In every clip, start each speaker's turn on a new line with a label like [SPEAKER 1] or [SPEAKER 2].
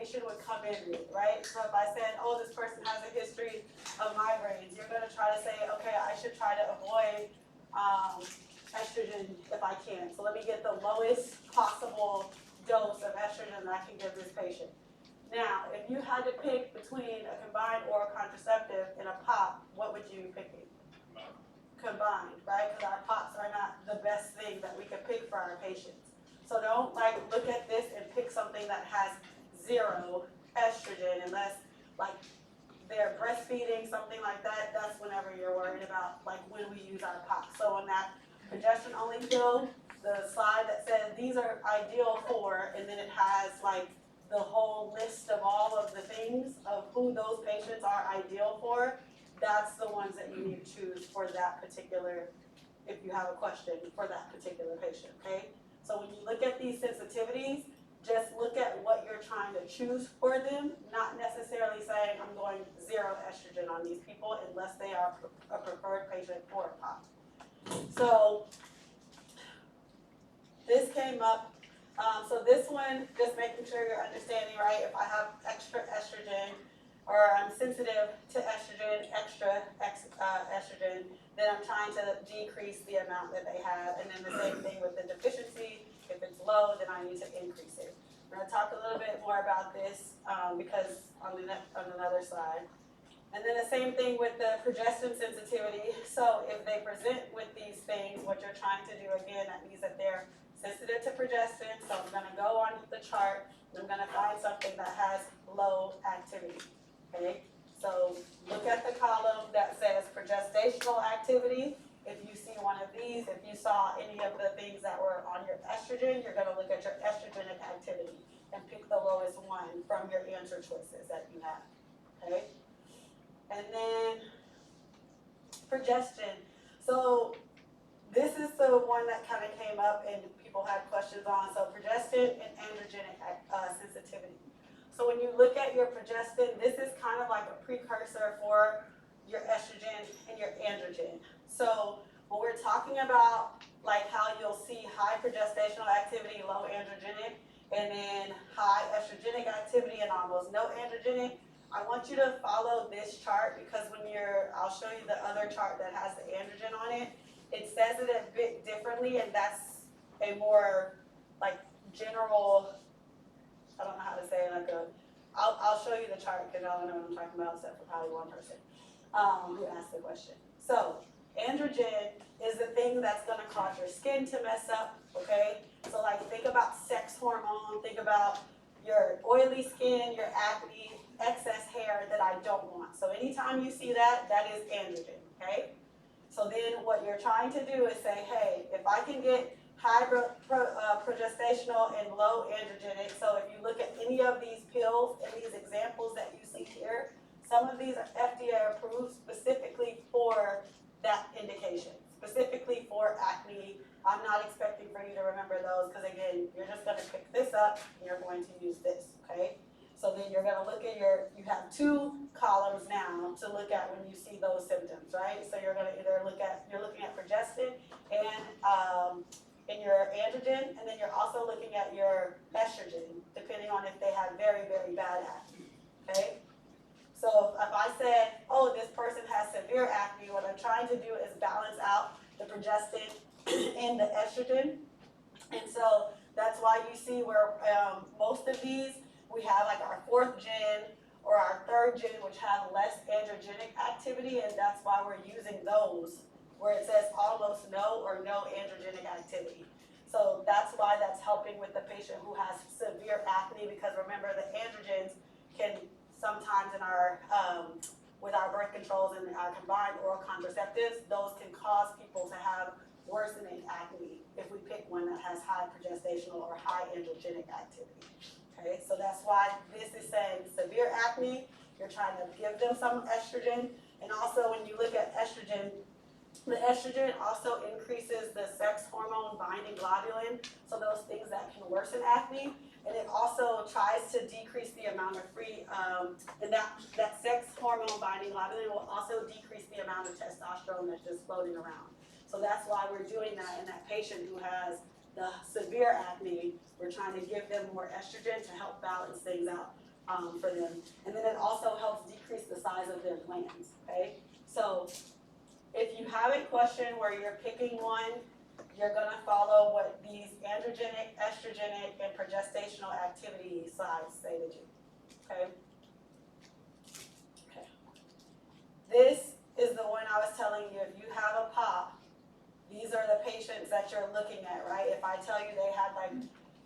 [SPEAKER 1] patient would come in with, right? So if I said, oh, this person has a history of migraines, you're going to try to say, okay, I should try to avoid estrogen if I can. So let me get the lowest possible dose of estrogen that I can give this patient. Now, if you had to pick between a combined oral contraceptive and a POP, what would you pick? Combined, right? Because our POPs are not the best thing that we could pick for our patients. So don't like look at this and pick something that has 0 estrogen unless like they're breastfeeding, something like that. That's whenever you're worried about like when we use our POP. So on that progesterone only pill, the slide that says these are ideal for, and then it has like the whole list of all of the things of who those patients are ideal for, that's the ones that you need to choose for that particular, if you have a question for that particular patient, okay? So when you look at these sensitivities, just look at what you're trying to choose for them, not necessarily saying I'm going 0 estrogen on these people unless they are a preferred patient for a POP. So this came up. So this one, just making sure you're understanding, right? If I have extra estrogen or I'm sensitive to estrogen, extra estrogen, then I'm trying to decrease the amount that they have. And then the same thing with the deficiency. If it's low, then I need to increase it. I'm going to talk a little bit more about this because on another slide. And then the same thing with the progestin sensitivity. So if they present with these things, what you're trying to do, again, that means that they're sensitive to progestin. So I'm going to go on the chart and I'm going to find something that has low activity. Okay? So look at the column that says progestational activity. If you see one of these, if you saw any of the things that were on your estrogen, you're going to look at your estrogenic activity and pick the lowest one from your answer choices that you have. Okay? And then progestin. So this is the one that kind of came up and people had questions on. So progestin and androgenic sensitivity. So when you look at your progestin, this is kind of like a precursor for your estrogen and your androgen. So when we're talking about like how you'll see high progestational activity, low androgenic, and then high estrogenic activity and almost no androgenic, I want you to follow this chart because when I'll show you the other chart that has the androgen on it, it says it a bit differently, and that's a more like general, I don't know how to say it, I'll show you the chart because I don't know what I'm talking about except for probably one person who asked the question. So androgen is the thing that's going to cause your skin to mess up, okay? So like think about sex hormone, think about your oily skin, your acne, excess hair that I don't want. So anytime you see that, that is androgen, okay? So then what you're trying to do is say, hey, if I can get high progestational and low androgenic, so if you look at any of these pills and these examples that you see here, some of these are FDA approved specifically for that indication, specifically for acne. I'm not expecting for you to remember those because again, you're just going to pick this up and you're going to use this, okay? So then you're going to look at you have 2 columns now to look at when you see those symptoms, right? So you're going to either you're looking at progestin and in your androgen, and then you're also looking at your estrogen, depending on if they have very, very bad acne, okay? So if I said, oh, this person has severe acne, what I'm trying to do is balance out the progestin and the estrogen. And so that's why you see where most of these, we have like our 4th gen or our 3rd gen, which have less androgenic activity, and that's why we're using those, where it says almost no or no androgenic activity. So that's why that's helping with the patient who has severe acne, because remember the androgens can sometimes in our, with our birth controls and our combined oral contraceptives, those can cause people to have worsening acne if we pick one that has high progestational or high androgenic activity. Okay, so that's why this is saying severe acne, you're trying to give them some estrogen, and also when you look at estrogen, the estrogen also increases the sex hormone binding globulin, so those things that can worsen acne, and it also tries to decrease the amount of free, and that sex hormone binding globulin will also decrease the amount of testosterone that's just floating around. So that's why we're doing that in that patient who has the severe acne. We're trying to give them more estrogen to help balance things out. for them. And then it also helps decrease the size of their glands, okay? So if you have a question where you're picking one, you're gonna follow what these androgenic, estrogenic, and progestational activity slides say to do, okay? Okay. This is the one I was telling you, if you have a pop, these are the patients that you're looking at, right? If I tell you they had like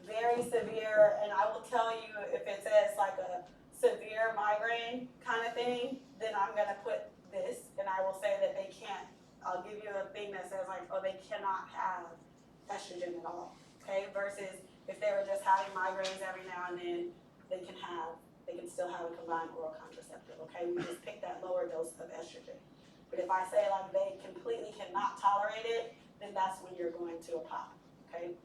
[SPEAKER 1] very severe, and I will tell you if it says like a severe migraine kind of thing, then I'm gonna put this, and I will say that they can't, I'll give you a thing that says like, oh, they cannot have estrogen at all, okay? Versus if they were just having migraines every now and then, they can still have a combined oral contraceptive, okay? We just pick that lower dose of estrogen. But if I say like they completely cannot tolerate it, then that's when you're going to a pop, okay?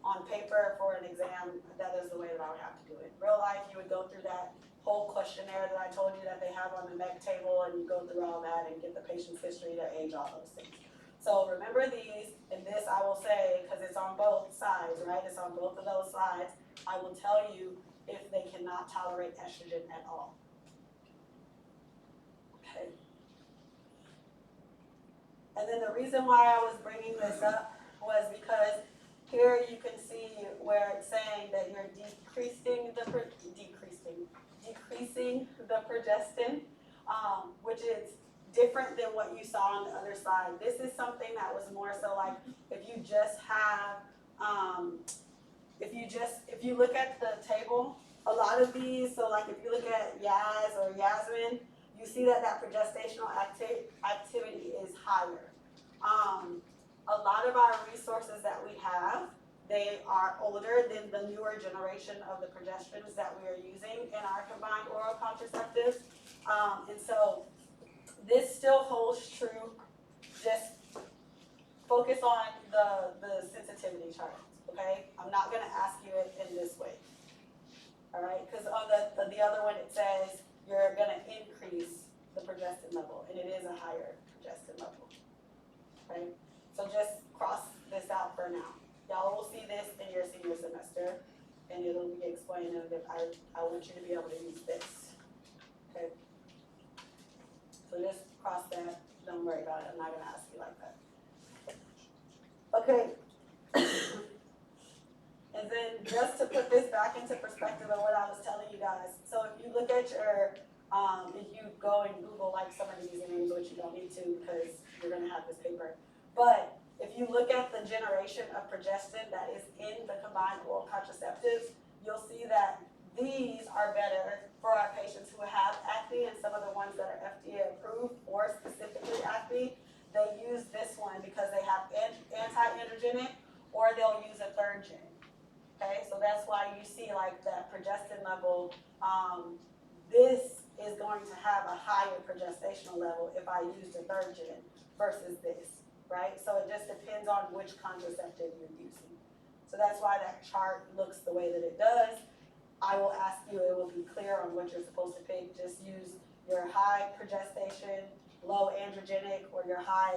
[SPEAKER 1] On paper for an exam, that is the way that I would have to do it. Real life, you would go through that whole questionnaire that I told you that they have on the MEC table, and you go through all that and get the patient's history, their age, all those things. So remember these, and this I will say, because it's on both sides, right? It's on both of those sides. I will tell you if they cannot tolerate estrogen at all. Okay. And then the reason why I was bringing this up was because here you can see where it's saying that you're decreasing the progestin, which is different than what you saw on the other side. This is something that was more so like if you just have, if you look at the table, a lot of these, so like if you look at Yaz or Yasmin, you see that progestational activity is higher. A lot of our resources that we have, they are older than the newer generation of the progestins that we are using in our combined oral contraceptives. And so this still holds true. Just focus on the sensitivity charts, okay? I'm not gonna ask you it in this way, all right? Because on the other one it says you're gonna increase the progestin level, and it is a higher progestin level, okay? So just cross this out for now. Y'all will see this in your senior semester, and it'll be explained that I want you to be able to use this, okay? So just cross that, don't worry about it, I'm not gonna ask you like that. Okay. And then just to put this back into perspective of what I was telling you guys, so if you look at your, if you go and Google like some of these names, which you don't need to because you're gonna have this paper, but if you look at the generation of progestin that is in the combined oral contraceptives, you'll see that these are better for our patients who have acne, and some of the ones that are FDA approved for specifically acne, they use this one because they have anti-androgenic, or they'll use a third gen. Okay, so that's why you see like that progestin level. This is going to have a higher progestational level if I use the third gen versus this, right? So it just depends on which contraceptive you're using. So that's why that chart looks the way that it does. I will ask you, it will be clear on what you're supposed to pick. Just use your high progestation, low androgenic, or your high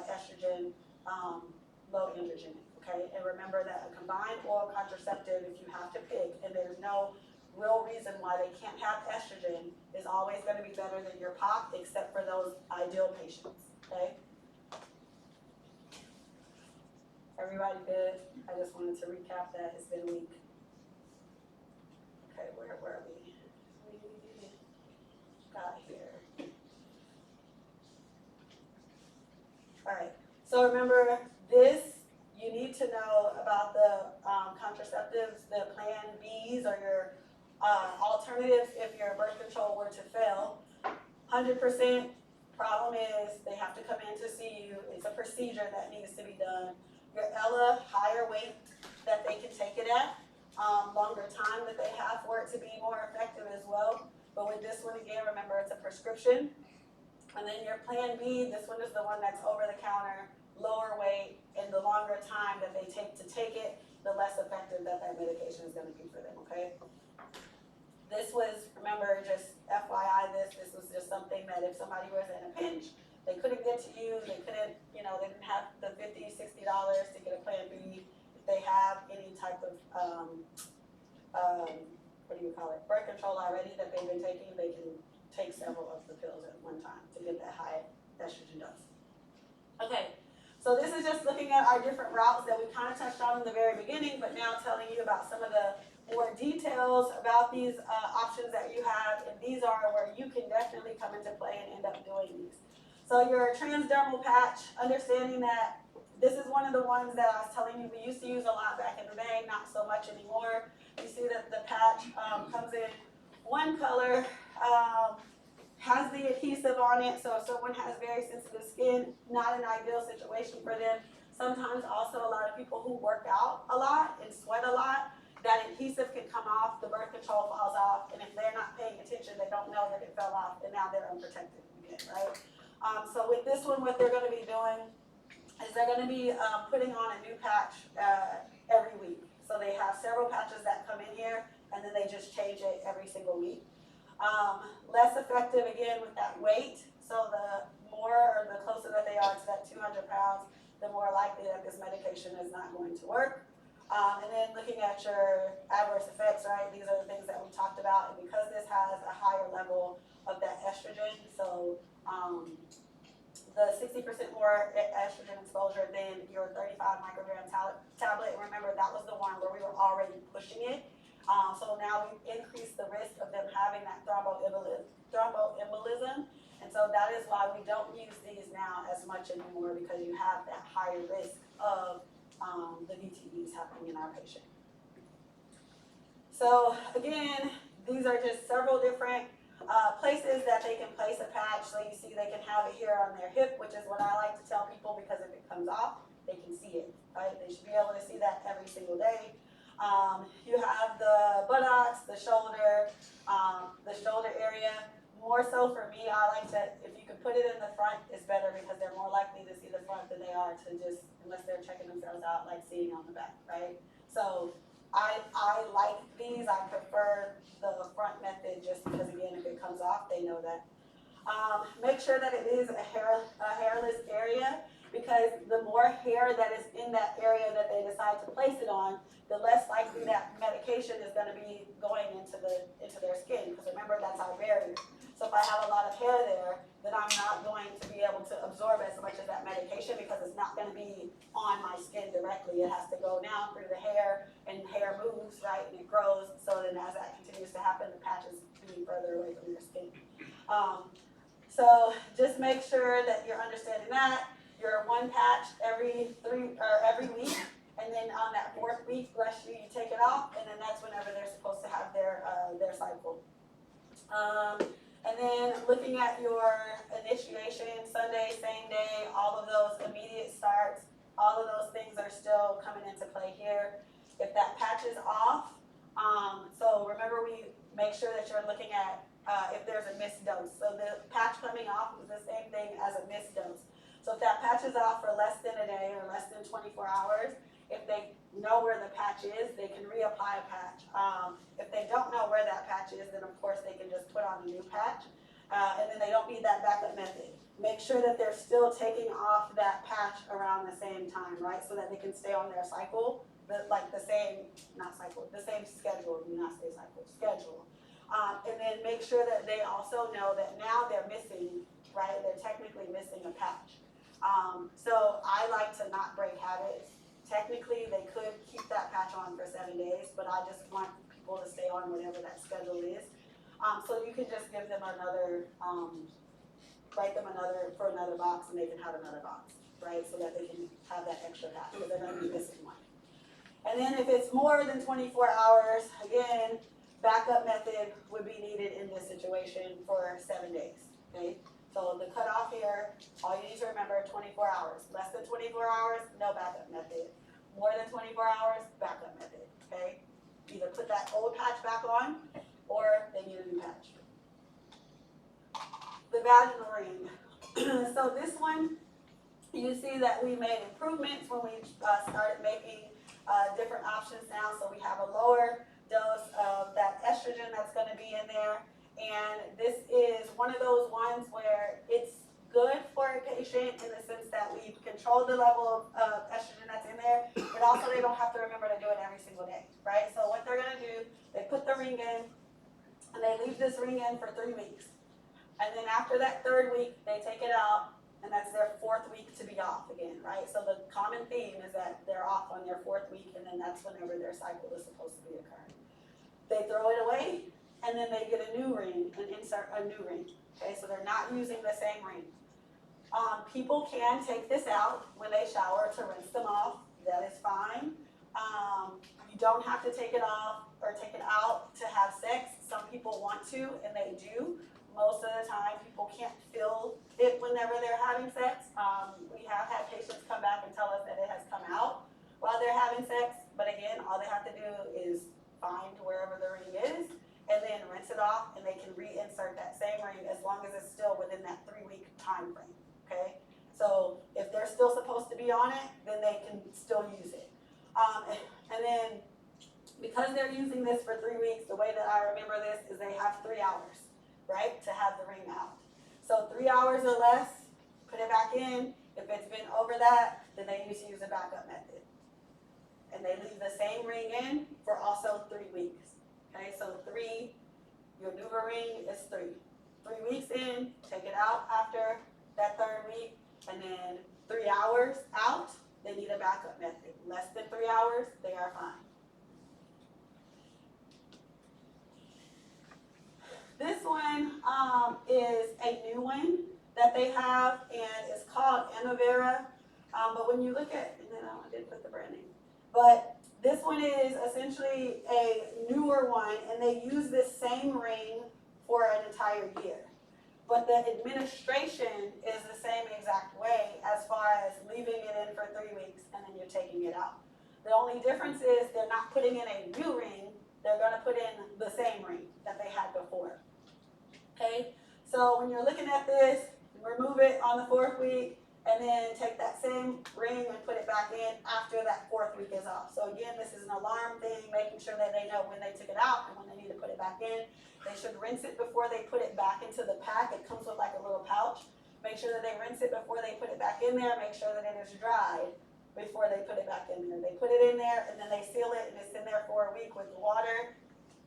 [SPEAKER 1] estrogen, low androgenic, okay? And remember that a combined oral contraceptive, if you have to pick, and there's no real reason why they can't have estrogen, is always gonna be better than your POP, except for those ideal patients, okay? Everybody good? I just wanted to recap that, it's been a week. Okay, where were we? We got here. All right, so remember this, you need to know about the contraceptives, the plan Bs or your alternatives if your birth control were to fail. 100% problem is they have to come in to see you. It's a procedure that needs to be done. Your Ella, higher weight that they can take it at, longer time that they have for it to be more effective as well. But with this one again, remember it's a prescription. And then your plan B, this one is the one that's over the counter, lower weight, and the longer time that they take to take it, the less effective that medication is going to be for them, okay? This was, remember, just FYI, this was just something that if somebody was in a pinch, they couldn't get to you, they couldn't, they didn't have the $50, $60 to get a plan B. If they have any type of, do you call it, birth control already that they've been taking, they can take several of the pills at one time to get that high estrogen dose. Okay, so this is just looking at our different routes that we kind of touched on in the very beginning, but now telling you about some of the more details about these options that you have, and these are where you can definitely come into play and end up doing these. So your transdermal patch, understanding that this is one of the ones that I was telling you we used to use a lot back in the day, not so much anymore. You see that the patch comes in one color, has the adhesive on it, so if someone has very sensitive skin, not an ideal situation for them. Sometimes also a lot of people who work out a lot and sweat a lot, that adhesive can come off, the birth control falls off, and if they're not paying attention, they don't know that it fell off, and now they're unprotected again, right? So with this one, what they're gonna be doing is they're gonna be putting on a new patch every week. So they have several patches that come in here, and then they just change it every single week. Less effective again with that weight. So the more or the closer that they are to that 200 pounds, the more likely that this medication is not going to work. And then looking at your adverse effects, right? These are the things that we talked about. And because this has a higher level of that estrogen, so the 60% more estrogen exposure than your 35 microgram tablet. Remember, that was the one where we were already pushing it. So now we've increased the risk of them having that thromboembolism. And so that is why we don't use these now as much anymore, because you have that higher risk of the VTEs happening in our patient. So again, these are just several different places that they can place a patch. So you see they can have it here on their hip, which is what I like to tell people, because if it comes off, they can see it, right? They should be able to see that every single day. You have the buttocks, the shoulder area. More so for me, I like to, if you can put it in the front, it's better, because they're more likely to see the front than they are to just, unless they're checking themselves out, like seeing on the back, right? So I like these. I prefer the front method just because, again, if it comes off, they know that. Make sure that it is a hairless area, because the more hair that is in that area that they decide to place it on, the less likely that medication is going to be going into their skin. Because remember, that's our barrier. So if I have a lot of hair there, then I'm not going to be able to absorb as much of that medication, because it's not going to be on my skin directly. It has to go down through the hair, and hair moves, right, and it grows. So then as that continues to happen, the patch is being further away from your skin. So just make sure that you're understanding that. You're one patch every week, and then on that fourth week, bless you, you take it off, and then that's whenever they're supposed to have their cycle. And then looking at your initiation, Sunday, same day, all of those immediate starts, all of those things are still coming into play here. If that patch is off, so remember, we make sure that you're looking at if there's a missed dose. So the patch coming off is the same thing as a missed dose. So if that patch is off for less than a day or less than 24 hours, if they know where the patch is, they can reapply a patch. If they don't know where that patch is, then of course they can just put on a new patch. And then they don't need that backup method. Make sure that they're still taking off that patch around the same time, right? So that they can stay on their cycle, the same schedule, do not say cycle, schedule. And then make sure that they also know that now they're missing, right? They're technically missing a patch. So I like to not break habits. Technically, they could keep that patch on for 7 days, but I just want people to stay on whatever that schedule is. So you can just give them another, write them for another box, and they can have another box, right? So that they can have that extra patch, because they're going to be missing one. And then if it's more than 24 hours, again, backup method would be needed in this situation for 7 days, okay? So the cutoff here, all you need to remember, 24 hours. Less than 24 hours, no backup method. More than 24 hours, backup method, okay? Either put that old patch back on, or they need a new patch. The vaginal ring. So this one, you see that we made improvements when we started making different options now. So we have a lower dose of that estrogen that's going to be in there. And this is one of those ones where it's good for a patient in the sense that we've controlled the level of estrogen that's in there, but also they don't have to remember to do it every single day, right? So what they're going to do They put the ring in, and they leave this ring in for 3 weeks. And then after that 3rd week, they take it out, and that's their 4th week to be off again, right? So the common theme is that they're off on their 4th week, and then that's whenever their cycle is supposed to be occurring. They throw it away, and then they get a new ring and insert a new ring. Okay, so they're not using the same ring. People can take this out when they shower to rinse them off. That is fine. You don't have to take it off or take it out to have sex. Some people want to, and they do. Most of the time, people can't feel it whenever they're having sex. We have had patients come back and tell us that it has come out while they're having sex. But again, all they have to do is find wherever the ring is and then rinse it off, and they can reinsert that same ring as long as it's still within that 3-week time frame. Okay? So if they're still supposed to be on it, then they can still use it. And then because they're using this for 3 weeks, the way that I remember this is they have 3 hours, right, to have the ring out. So 3 hours or less, put it back in. If it's been over that, then they need to use a backup method. And they leave the same ring in for also 3 weeks. Okay, so 3, your new ring is 3. 3 weeks in, take it out after that 3rd week, and then 3 hours out, they need a backup method. Less than 3 hours, they are fine. This one is a new one that they have, and it's called Annovera. But when you look at, and then I did put the brand name, but this one is essentially a newer one, and they use this same ring for an entire year. But the administration is the same exact way as far as leaving it in for 3 weeks and then you're taking it out. The only difference is they're not putting in a new ring, they're going to put in the same ring that they had before. Okay, so when you're looking at this, remove it on the 4th week, and then take that same ring and put it back in after that 4th week is off. So again, this is an alarm thing, making sure that they know when they took it out and when they need to put it back in. They should rinse it before they put it back into the pack. It comes with like a little pouch. Make sure that they rinse it before they put it back in there. Make sure that it is dried before they put it back in there. They put it in there and then they seal it, and it's in there for a week with water.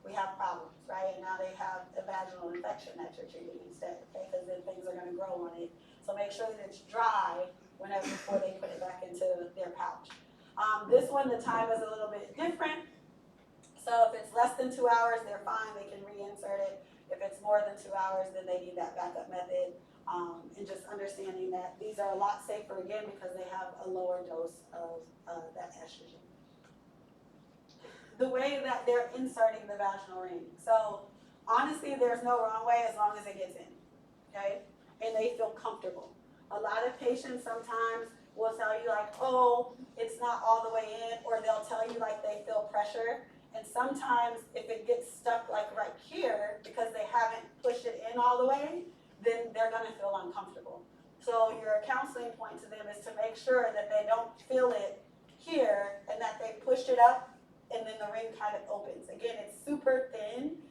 [SPEAKER 1] We have problems, right? And now they have a vaginal infection that you're treating instead, okay? Because then things are going to grow on it. So make sure that it's dry before they put it back into their pouch. This one, the time is a little bit different. So if it's less than 2 hours, they're fine. They can reinsert it. If it's more than 2 hours, then they need that backup method. And just understanding that these are a lot safer, again, because they have a lower dose of that estrogen. The way that they're inserting the vaginal ring. So honestly, there's no wrong way as long as it gets in, okay? And they feel comfortable. A lot of patients sometimes will tell you like, oh, it's not all the way in, or they'll tell you like they feel pressure. And sometimes if it gets stuck like right here, because they haven't pushed it in all the way, then they're gonna feel uncomfortable. So your counseling point to them is to make sure that they don't feel it here and that they pushed it up and then the ring kind of opens. Again, it's super thin,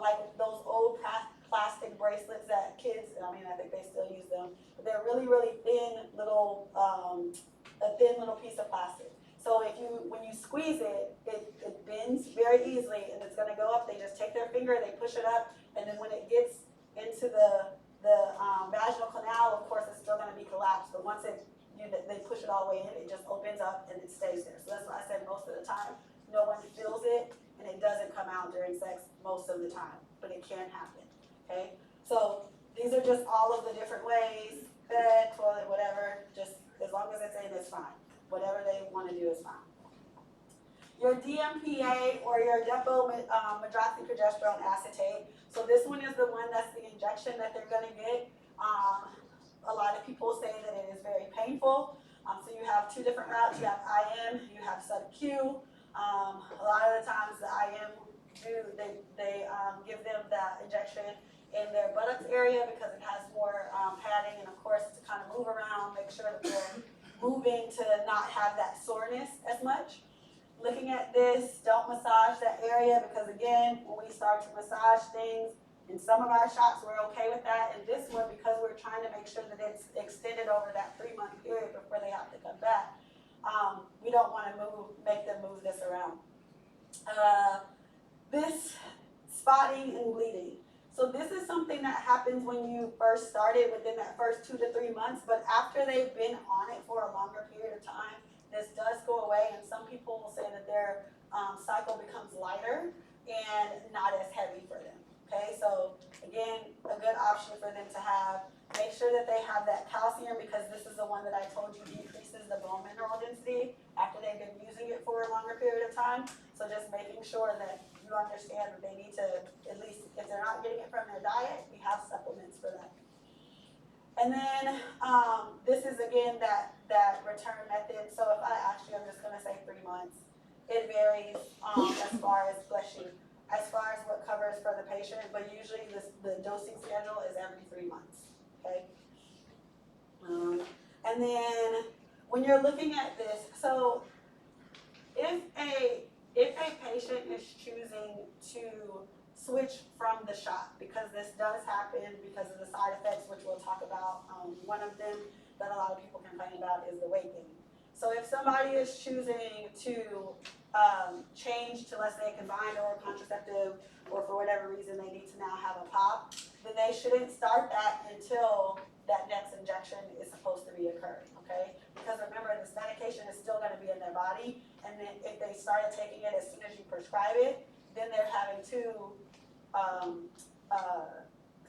[SPEAKER 1] like those old plastic bracelets that kids, I mean, I think they still use them, but they're really, really thin little, a thin little piece of plastic. So when you squeeze it, it bends very easily and it's gonna go up. They just take their finger, they push it up, and then when it gets into the vaginal canal, of course, it's still gonna be collapsed, but once they push it all the way in, it just opens up and it stays there. So that's why I said most of the time, no one feels it and it doesn't come out during sex most of the time, but it can happen, okay? So these are just all of the different ways, bed, toilet, whatever, just as long as it's in, it's fine. Whatever they want to do is fine. Your DMPA or your depot-medroxyprogesterone acetate. So this one is the one that's the injection that they're going to get. A lot of people say that it is very painful. So you have 2 different routes. You have IM, you have sub-Q. A lot of the times the IM they give them that injection in their buttocks area because it has more padding, and of course to kind of move around, make sure that they're moving to not have that soreness as much. Looking at this, don't massage that area because again, when we start to massage things, in some of our shots we're okay with that. In this one, because we're trying to make sure that it's extended over that 3-month period before they have to come back, we don't want to make them move this around. this spotting and bleeding. So this is something that happens when you first started within that first 2 to 3 months, but after they've been on it for a longer period of time, this does go away, and some people will say that their cycle becomes lighter and not as heavy for them. Okay, so again, a good option for them to have. Make sure that they have that calcium, because this is the one that I told you decreases the bone mineral density after they've been using it for a longer period of time. So just making sure that you understand that they need to, at least if they're not getting it from their diet, we have supplements for that. And then this is again that return method. So if I actually, I'm just gonna say 3 months. It varies as far as, bless you, as far as what covers for the patient, but usually the dosing schedule is every 3 months, okay? And then when you're looking at this, so if a patient is choosing to switch from the shot, because this does happen because of the side effects, which we'll talk about, one of them that a lot of people complain about is the weight gain. So if somebody is choosing to change to, let's say, combined oral contraceptive, or for whatever reason they need to now have a pop, then they shouldn't start that until that next injection is supposed to be occurring, okay? Because remember, this medication is still gonna be in their body, and then if they started taking it as soon as you prescribe it, then they're having two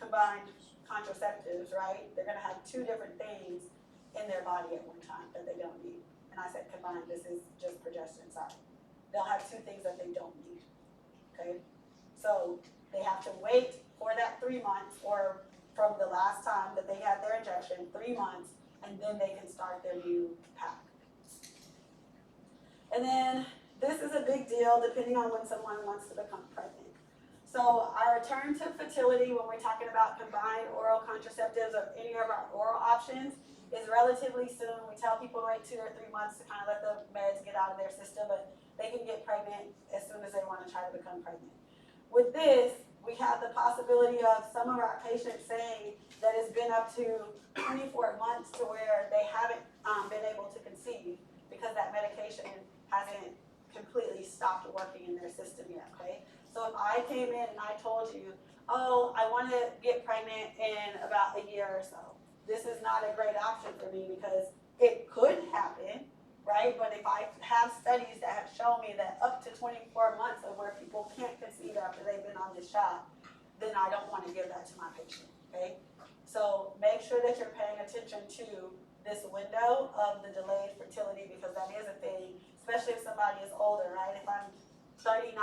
[SPEAKER 1] combined contraceptives, right? They're gonna have two different things in their body at one time that they don't need. And I said combined, this is just progesterone, sorry. They'll have two things that they don't need, okay? So they have to wait for that 3 months, or from the last time that they had their injection, 3 months, and then they can start their new pack. And then this is a big deal depending on when someone wants to become pregnant. So our return to fertility, when we're talking about combined oral contraceptives or any of our oral options, is relatively soon. We tell people to wait 2 or 3 months to kind of let the meds get out of their system, but they can get pregnant as soon as they want to try to become pregnant. With this, we have the possibility of some of our patients saying that it's been up to 24 months to where they haven't been able to conceive because that medication hasn't completely stopped working in their system yet, okay? So if I came in and I told you, oh, I want to get pregnant in about a year or so, this is not a great option for me because it could happen, right? But if I have studies that have shown me that up to 24 months of where people can't conceive after they've been on this shot, then I don't want to give that to my patient, okay? So make sure that you're paying attention to this window of the delayed fertility, because that is a thing, especially if somebody is older, right? If I'm 39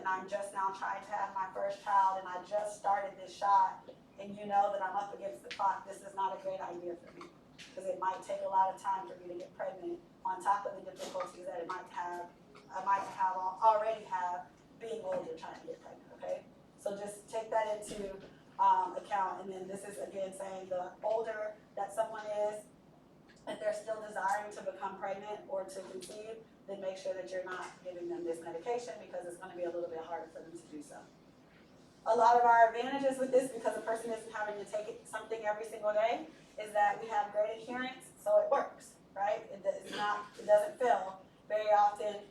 [SPEAKER 1] and I'm just now trying to have my first child and I just started this shot, and you know that I'm up against the clock, this is not a great idea for me, because it might take a lot of time for me to get pregnant, on top of the difficulties that I might already have being older trying to get pregnant, okay? So just take that into account. And then this is again saying the older that someone is, if they're still desiring to become pregnant or to conceive, then make sure that you're not giving them this medication, because it's gonna be a little bit harder for them to do so. A lot of our advantages with this, because a person isn't having to take something every single day, is that we have great adherence, so it works, right? It doesn't fail very often.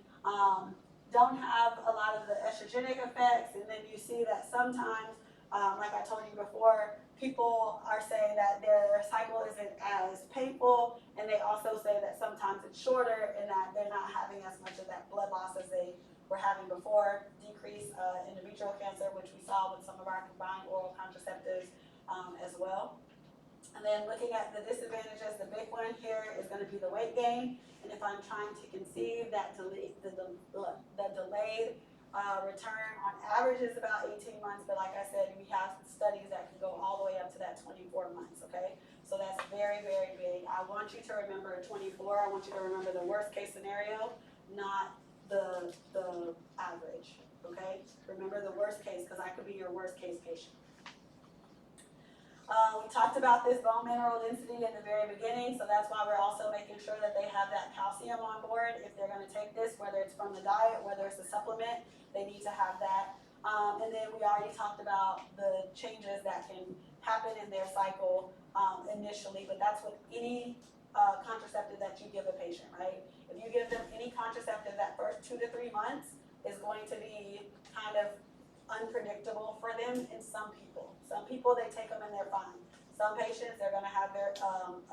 [SPEAKER 1] Don't have a lot of the estrogenic effects, and then you see that sometimes, like I told you before, people are saying that their cycle isn't as painful, and they also say that sometimes it's shorter and that they're not having as much of that blood loss as they were having before. Decrease endometrial cancer, which we saw with some of our combined oral contraceptives as well. And then looking at the disadvantages, the big one here is going to be the weight gain. And if I'm trying to conceive, that the delayed return on average is about 18 months. But like I said, we have studies that can go all the way up to that 24 months, okay? So that's very, very big. I want you to remember 24. I want you to remember the worst case scenario, not the average, okay? Remember the worst case, because I could be your worst case patient. We talked about this bone mineral density in the very beginning, so that's why we're also making sure that they have that calcium on board. If they're going to take this, whether it's from the diet, whether it's a supplement, they need to have that. And then we already talked about the changes that can happen in their cycle initially, but that's with any contraceptive that you give a patient, right? If you give them any contraceptive, that first 2 to 3 months is going to be kind of unpredictable for them in some people. Some people, they take them and they're fine. Some patients, they're gonna have their,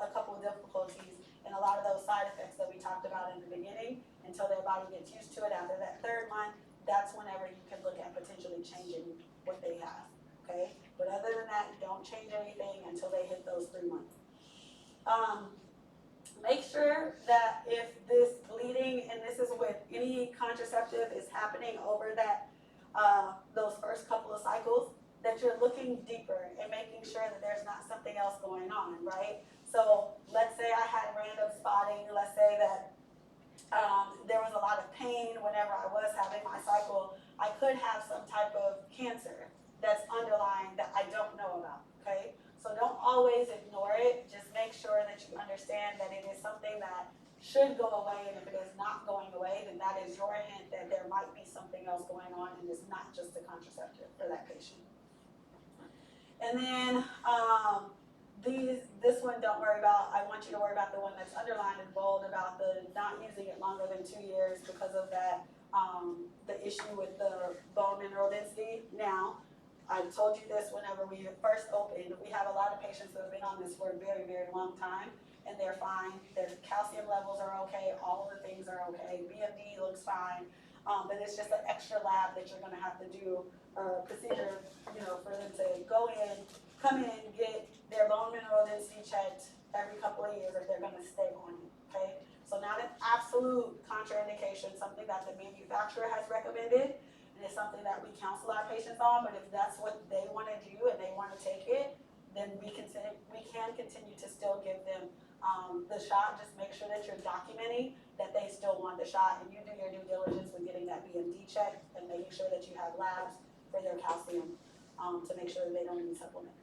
[SPEAKER 1] a couple of difficulties and a lot of those side effects that we talked about in the beginning until their body gets used to it. After that 3rd month, that's whenever you can look at potentially changing what they have, okay? But other than that, don't change anything until they hit those 3 months. Make sure that if this bleeding, and this is with any contraceptive, is happening over that those first couple of cycles, that you're looking deeper and making sure that there's not something else going on, right? So let's say I had random spotting. Let's say that there was a lot of pain whenever I was having my cycle. I could have some type of cancer that's underlying that I don't know about, okay? So don't always ignore it. Just make sure that you understand that it is something that should go away, and if it is not going away, then that is your hint that there might be something else going on and it's not just a contraceptive for that patient. And then this one, don't worry about. I want you to worry about the one that's underlined and bold about the not using it longer than 2 years because of that, the issue with the bone mineral density. Now, I told you this whenever we first opened. We have a lot of patients that have been on this for a very, very long time, and they're fine. Their calcium levels are okay. All of the things are okay. BMD looks fine. But it's just an extra lab that you're going to have to do a procedure, you know, for them to go in, come in, get their bone mineral density checked every couple of years if they're going to stay on it, okay? So not an absolute contraindication, something that the manufacturer has recommended, and it's something that we counsel our patients on, but if that's what they want to do and they want to take it, then we can continue to still give them the shot. Just make sure that you're documenting that they still want the shot, and you do your due diligence with getting that BMD checked and making sure that you have labs for their calcium to make sure that they don't need supplements.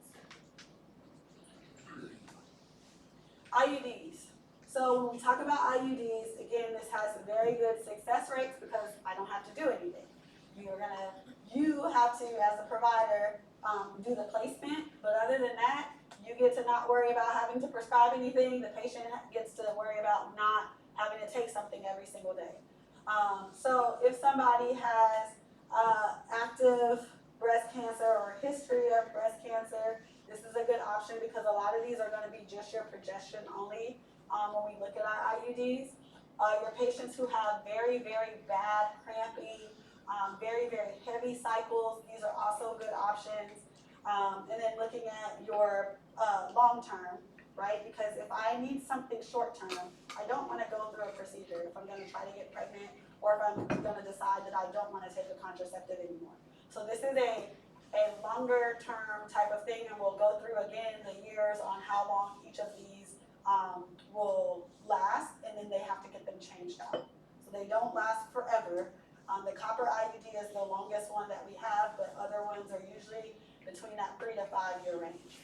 [SPEAKER 1] IUDs. So when we talk about IUDs, again, this has very good success rates because I don't have to do anything. You have to, as a provider, do the placement, but other than that, you get to not worry about having to prescribe anything. The patient gets to worry about not having to take something every single day. So if somebody has active breast cancer or history of breast cancer, this is a good option because a lot of these are going to be just your progestin only when we look at our IUDs. Your patients who have very, very bad cramping, very, very heavy cycles, these are also good options. And then looking at your long term, right? Because if I need something short term, I don't want to go through a procedure if I'm going to try to get pregnant or if I'm going to decide that I don't want to take a contraceptive anymore. So this is a longer term type of thing, and we'll go through again the years on how long each of these will last, and then they have to get them changed out. So they don't last forever. The copper IUD is the longest one that we have, but other ones are usually between that 3 to 5 year range.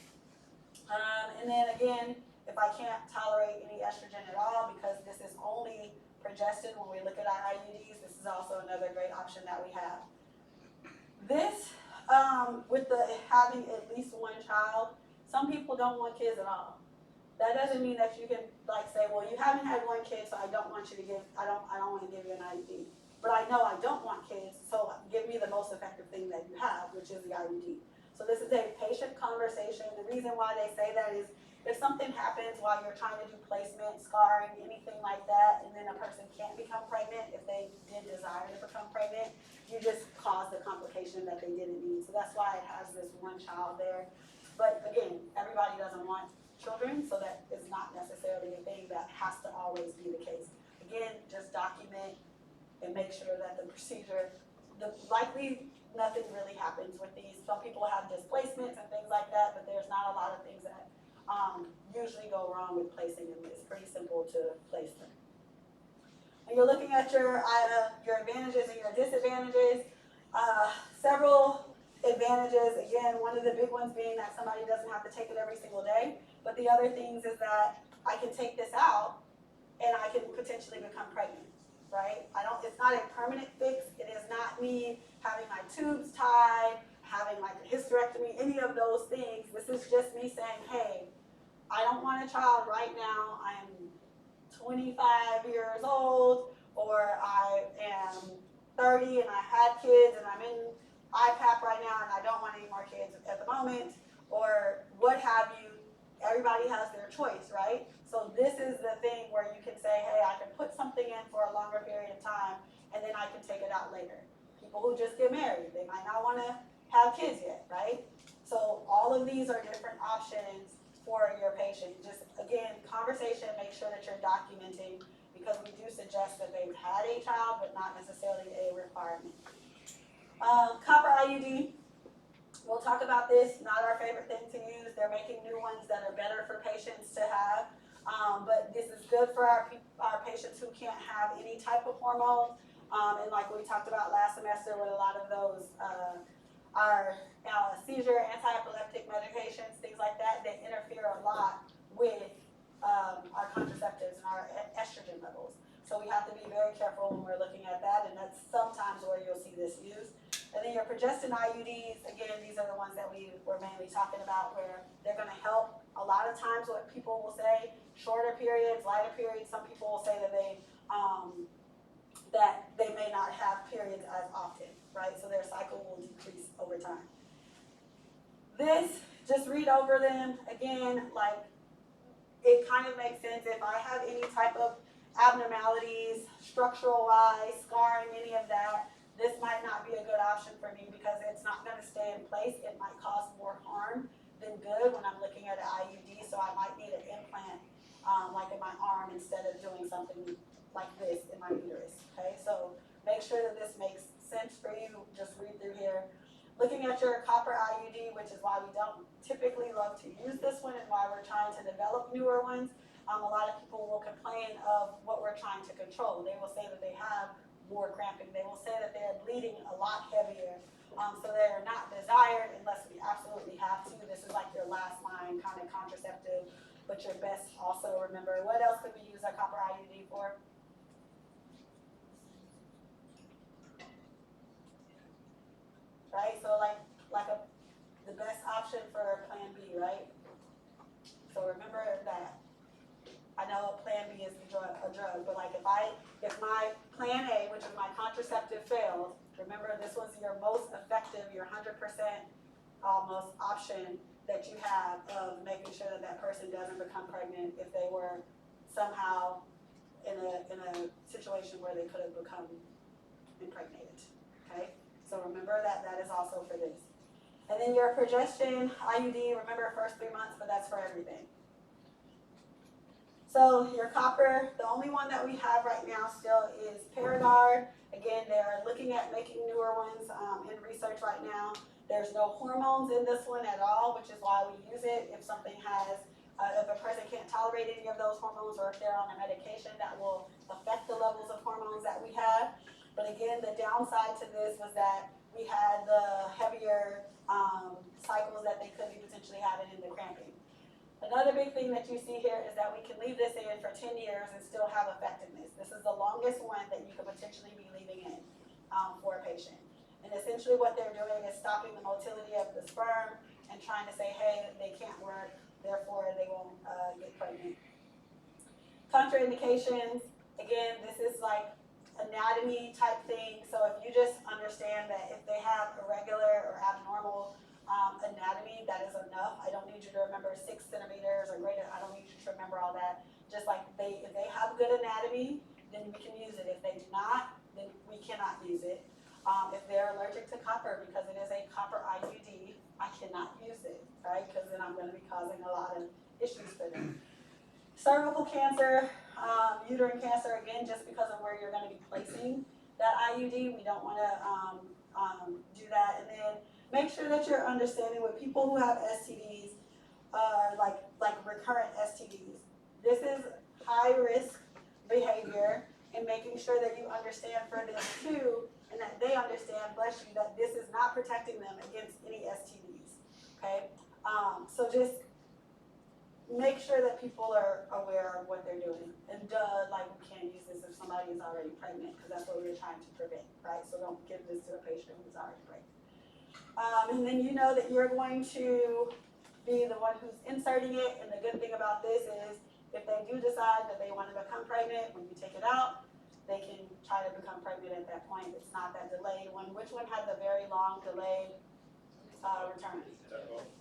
[SPEAKER 1] And then again, if I can't tolerate any estrogen at all, because this is only progestin when we look at our IUDs, this is also another great option that we have. This, with the having at least one child, some people don't want kids at all. That doesn't mean that you can like say, well, you haven't had one kid, so I don't want you to give, I don't want to give you an IUD. But I know I don't want kids, so give me the most effective thing that you have, which is the IUD. So this is a patient conversation. The reason why they say that is if something happens while you're trying to do placement, scarring, anything like that, and then a person can't become pregnant, if they did desire to become pregnant, you just caused the complication that they didn't need. So that's why it has this one child there. But again, everybody doesn't want children, so that is not necessarily a thing that has to always be the case. Again, just document and make sure that the procedure, likely nothing really happens with these. Some people have displacements and things like that, but there's not a lot of things that usually go wrong with placing them. It's pretty simple to place them. And you're looking at your advantages and your disadvantages. Several advantages. Again, one of the big ones being that somebody doesn't have to take it every single day. But the other things is that I can take this out and I can potentially become pregnant, right? It's not a permanent fix. It is not me having my tubes tied, having like a hysterectomy, any of those things. This is just me saying, hey, I don't want a child right now. I'm 25 years old, or I am 30 and I had kids and I'm in IPAP right now and I don't want any more kids at the moment, or what have you. Everybody has their choice, right? So this is the thing where you can say, hey, I can put something in for a longer period of time and then I can take it out later. People who just get married, they might not want to have kids yet, right? So all of these are different options for your patient. Just again, conversation, make sure that you're documenting, because we do suggest that they've had a child, but not necessarily a requirement. Copper IUD, we'll talk about this, not our favorite thing to use. They're making new ones that are better for patients to have, but this is good for our patients who can't have any type of hormone. And like we talked about last semester with a lot of those our seizure, anti-epileptic medications, things like that, they interfere a lot with our contraceptives and our estrogen levels. So we have to be very careful when we're looking at that, and that's sometimes where you'll see this used. And then your progestin IUDs, again, these are the ones that we were mainly talking about, where they're going to help. A lot of times what people will say, shorter periods, lighter periods, some people will say that they may not have periods as often, right? So their cycle will decrease over time. This, just read over them. Again, like, it kind of makes sense. If I have any type of abnormalities, structural wise, scarring, any of that, this might not be a good option for me because it's not going to stay in place. It might cause more harm than good when I'm looking at an IUD, so I might need an implant like in my arm instead of doing something like this in my uterus, okay? So make sure that this makes sense for you. Just read through here. Looking at your copper IUD, which is why we don't typically love to use this one and why we're trying to develop newer ones. A lot of people will complain of what we're trying to control. They will say that they have more cramping. They will say that they're bleeding a lot heavier. So they're not desired unless we absolutely have to. This is like your last line kind of contraceptive, but your best also remember. What else could we use our copper IUD for? Right, so the best option for plan B, right? So remember that. I know plan B is a drug, but like if my plan A, which is my contraceptive, failed, remember this was your most effective, your 100% almost option that you have of making sure that that person doesn't become pregnant if they were somehow in a situation where they could have become impregnated, okay? So remember that is also for this. And then your progestin IUD, remember first 3 months, but that's for everything. So your copper, the only one that we have right now still is Paragard. Again, they're looking at making newer ones in research right now. There's no hormones in this one at all, which is why we use it. If something has, if a person can't tolerate any of those hormones, or if they're on a medication that will affect the levels of hormones that we have. But again, the downside to this was that we had the heavier cycles that they could be potentially having in the cramping. Another big thing that you see here is that we can leave this in for 10 years and still have effectiveness. This is the longest one that you could potentially be leaving in for a patient. And essentially what they're doing is stopping the motility of the sperm and trying to say, hey, they can't work, therefore they won't get pregnant. Contraindications, again, this is like anatomy type thing. So if you just understand that if they have irregular or abnormal anatomy, that is enough. I don't need you to remember 6 centimeters or greater. I don't need you to remember all that. Just like if they have good anatomy, then we can use it. If they do not, then we cannot use it. If they're allergic to copper, because it is a copper IUD, I cannot use it, right? Because then I'm going to be causing a lot of issues for them. Cervical cancer, uterine cancer, again, just because of where you're going to be placing that IUD, we don't want to do that. And then make sure that you're understanding with people who have STDs, like recurrent STDs. This is high risk behavior, and making sure that you understand for them too, and that they understand, bless you, that this is not protecting them against any STDs, okay? So just make sure that people are aware of what they're doing. And like we can't use this if somebody is already pregnant, because that's what we're trying to prevent, right? So don't give this to a patient who's already pregnant. And then you know that you're going to be the one who's inserting it, and the good thing about this is if they do decide that they want to become pregnant, when you take it out, they can try to become pregnant at that point. It's not that delayed one. Which one had the very long delayed return?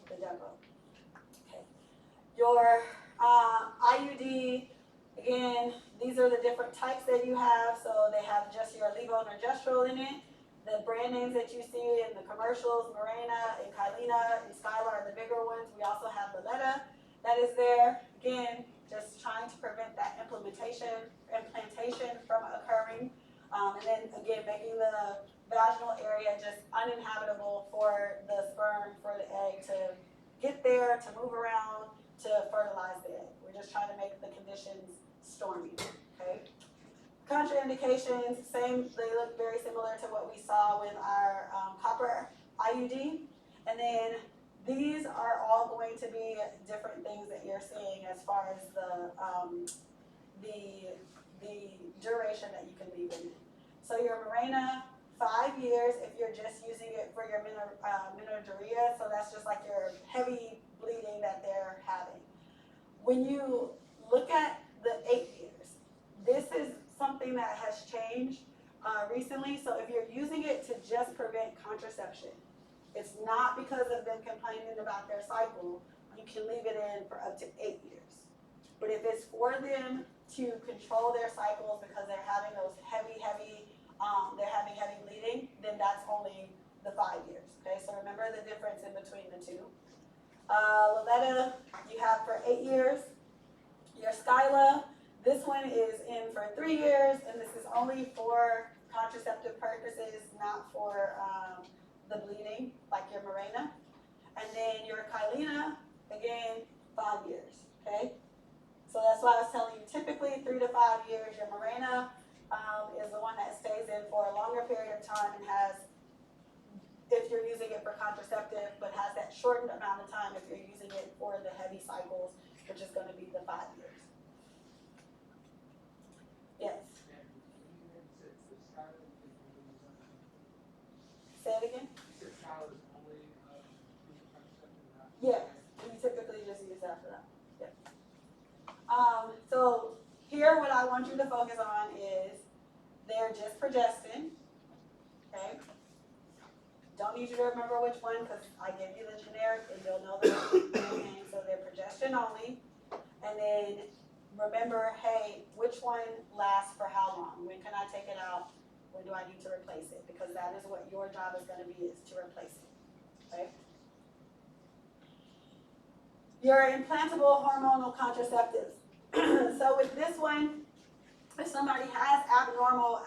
[SPEAKER 1] The depo. Okay. Your IUD, again, these are the different types that you have. So they have just your levonorgestrel in it. The brand names that you see in the commercials, Mirena and Kyleena and Skylar are the bigger ones. We also have Loletta that is there. Again, just trying to prevent that implantation from occurring. And then again, making the vaginal area just uninhabitable for the sperm, for the egg to get there, to move around, to fertilize the egg. We're just trying to make the conditions stormy, okay? Contraindications, same, they look very similar to what we saw with our copper IUD. And then these are all going to be different things that you're seeing as far as the duration that you can leave it in. So your Mirena, 5 years if you're just using it for your menorrhagia, so that's just like your heavy bleeding that they're having. When you look at the 8 years, this is something that has changed recently. So if you're using it to just prevent contraception, it's not because of them complaining about their cycle, you can leave it in for up to 8 years. But if it's for them to control their cycles because they're having those heavy bleeding, then that's only the 5 years. Okay, so remember the difference in between the two. Loletta, you have for 8 years. Your Skyla, this one is in for 3 years, and this is only for contraceptive purposes, not for the bleeding, like your Mirena. And then your Kyleena, again, 5 years, okay? So that's why I was telling you, typically 3 to 5 years. Your Mirena is the one that stays in for a longer period of time and has, if you're using it for contraceptive, but has that shortened amount of time if you're using it for the heavy cycles, which is going to be the 5 years. Yes. Say it again? Yes, we typically just use that for that. Yes. So here what I want you to focus on is they're just progestin, okay? Don't need you to remember which one because I gave you the generic and you'll know the name. So they're progestin only. And then remember, hey, which one lasts for how long? When can I take it out? When do I need to replace it? Because that is what your job is going to be, is to replace it, okay? Your implantable hormonal contraceptives. So with this one, if somebody has abnormal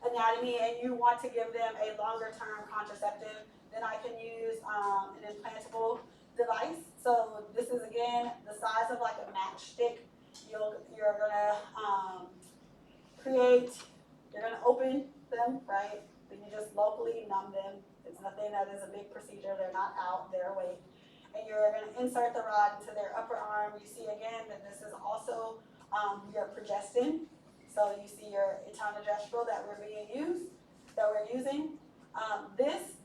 [SPEAKER 1] anatomy and you want to give them a longer term contraceptive, then I can use an implantable device. So this is again the size of like a matchstick. You're gonna you're gonna open them, right? Then you just locally numb them. It's nothing that is a big procedure. They're not out, they're awake. And you're gonna insert the rod into their upper arm. You see again that this is also your progestin. So you see your etonogestrel that we're using.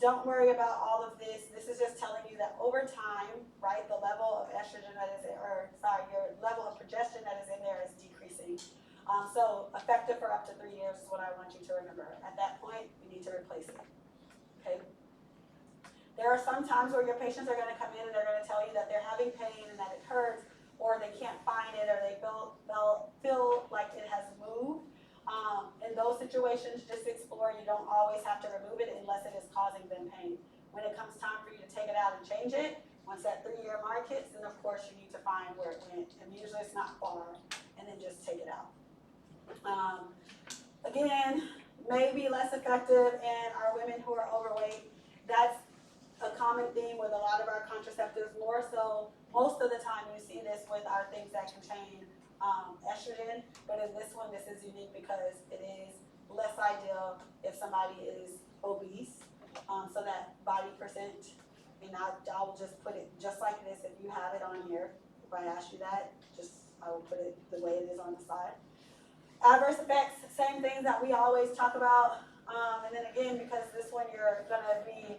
[SPEAKER 1] Don't worry about all of this. This is just telling you that over time, right, the level of estrogen your level of progestin that is in there is decreasing. So effective for up to 3 years is what I want you to remember. At that point, we need to replace it, okay? There are some times where your patients are gonna come in and they're gonna tell you that they're having pain and that it hurts, or they can't find it, or they feel like it has moved. In those situations, just explore. You don't always have to remove it unless it is causing them pain. When it comes time for you to take it out and change it, once that 3-year mark hits, then of course you need to find where it went, and usually it's not far, and then just take it out. Again, may be less effective in our women who are overweight. That's a common theme with a lot of our contraceptives, more so most of the time you see this with our things that contain estrogen, but in this one, this is unique because it is less ideal if somebody is obese, so that body percent, and I'll just put it just like this. If you have it on here, if I ask you that, I will put it the way it is on the side. Adverse effects, same things that we always talk about, and then again, because this one you're gonna be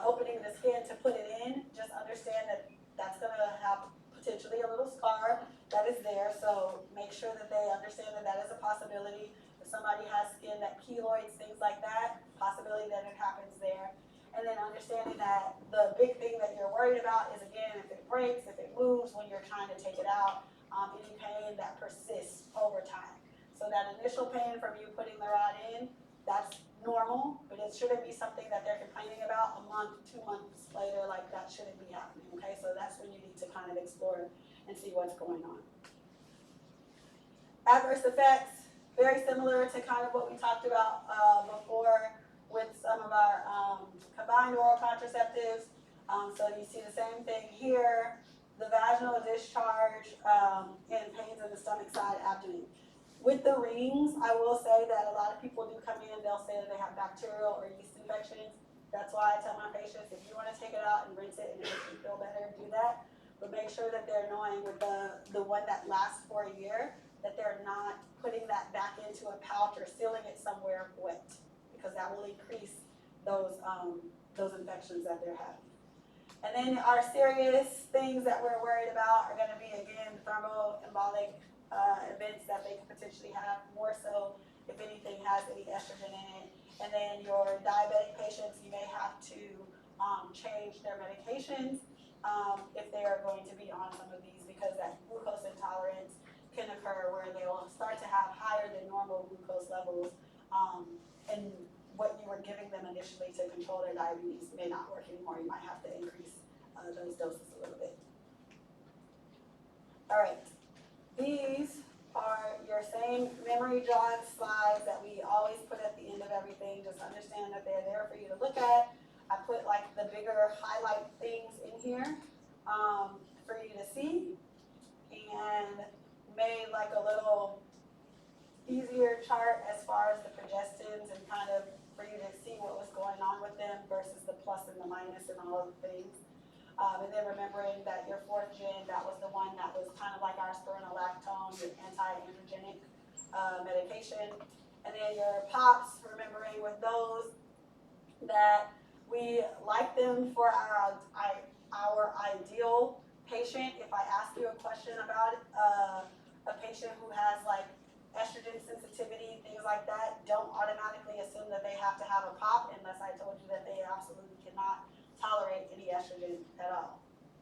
[SPEAKER 1] opening the skin to put it in, just understand that that's gonna have potentially a little scar that is there, so make sure that they understand that that is a possibility. If somebody has skin that keloids, things like that, possibility that it happens there. And then understanding that the big thing that you're worried about is, again, if it breaks, if it moves when you're trying to take it out, any pain that persists over time. So that initial pain from you putting the rod in, that's normal, but it shouldn't be something that they're complaining about a month, 2 months later, like that shouldn't be happening, okay? So that's when you need to kind of explore and see what's going on. Adverse effects, very similar to kind of what we talked about before with some of our combined oral contraceptives. So you see the same thing here, the vaginal discharge and pains in the stomach side, abdomen. With the rings, I will say that a lot of people do come in, they'll say that they have bacterial or yeast infections. That's why I tell my patients, if you want to take it out and rinse it and it makes you feel better, do that. But make sure that they're knowing with the one that lasts for a year, that they're not putting that back into a pouch or sealing it somewhere wet, because that will increase those infections that they're having. And then our serious things that we're worried about are going to be, again, thermoembolic events that they could potentially have, more so if anything has any estrogen in it. And then your diabetic patients, you may have to change their medications if they are going to be on some of these, because that glucose intolerance can occur where they will start to have higher than normal glucose levels, and what you were giving them initially to control their diabetes may not work anymore. You might have to increase those doses a little bit. All right. These are your same memory jog slides that we always put at the end of everything. Just understand that they're there for you to look at. I put like the bigger highlight things in here for you to see, and made like a little easier chart as far as the progestins and kind of for you to see what was going on with them versus the plus and the minus and all of the things. And then remembering that your 4th gen, that was the one that was kind of like our spironolactone, your anti-androgenic medication. And then your POPs, remembering with those that we like them for our ideal patient. If I ask you a question about a patient who has like estrogen sensitivity, things like that, don't automatically assume that they have to have a POP unless I told you that they absolutely cannot tolerate any estrogen at all.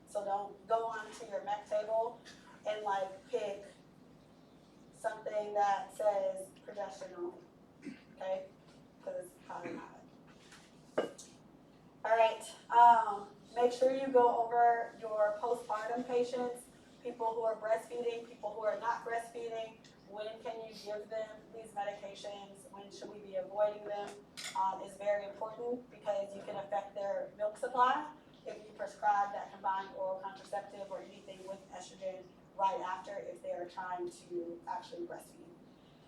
[SPEAKER 1] So don't go onto your MEC table and like pick something that says progesterone only, okay? Because it's probably not. All right, make sure you go over your postpartum patients, people who are breastfeeding, people who are not breastfeeding. When can you give them these medications? When should we be avoiding them? Is very important because you can affect their milk supply if you prescribe that combined oral contraceptive or anything with estrogen right after if they are trying to actually breastfeed.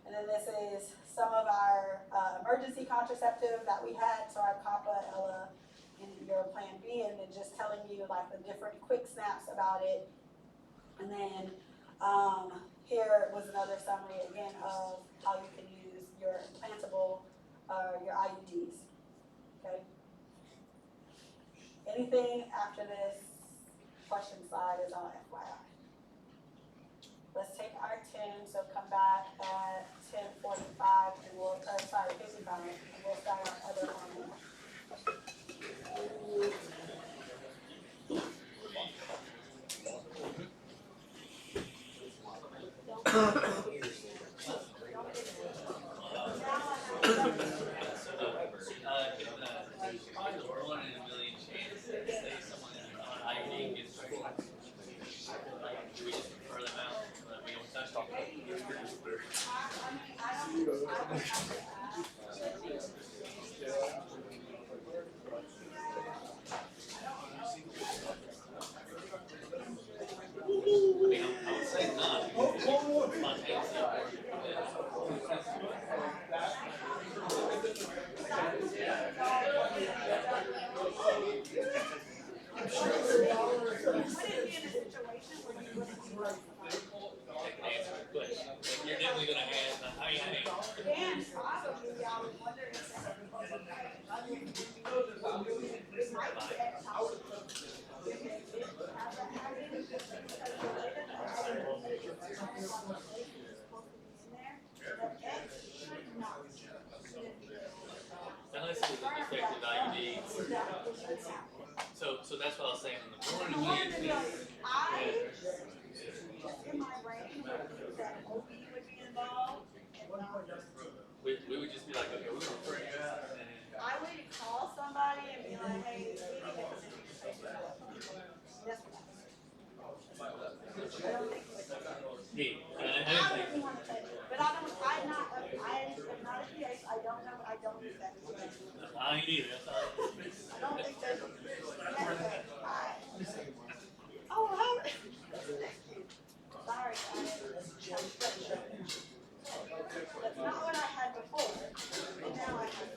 [SPEAKER 1] And then this is some of our emergency contraceptive that we had, so our COPA, Ella, and your Plan B, and then just telling you like the different quick snaps about it. And then here was another summary again of how you can use your implantable, your IUDs, okay? Anything after this question slide is all FYI. Let's take our 10, so come back at 10:45 and we'll, 55, and we'll start our other hormone.
[SPEAKER 2] So that's what I was saying in the
[SPEAKER 1] I
[SPEAKER 2] morning.
[SPEAKER 1] wanted to be like, just in my brain, that OB would be involved and not just.
[SPEAKER 2] We would just be like, okay, we're gonna refer you out, and then
[SPEAKER 1] I would call somebody and be like, hey, we need to get this information out. That's what I would say. I don't think it would.
[SPEAKER 2] hey,
[SPEAKER 1] I wouldn't want to say, but I am not a PA, so I don't know, I don't use that information.
[SPEAKER 2] I ain't either. That's all.
[SPEAKER 1] I don't think there's, oh, how, sorry, that's not what I had before, and now I have.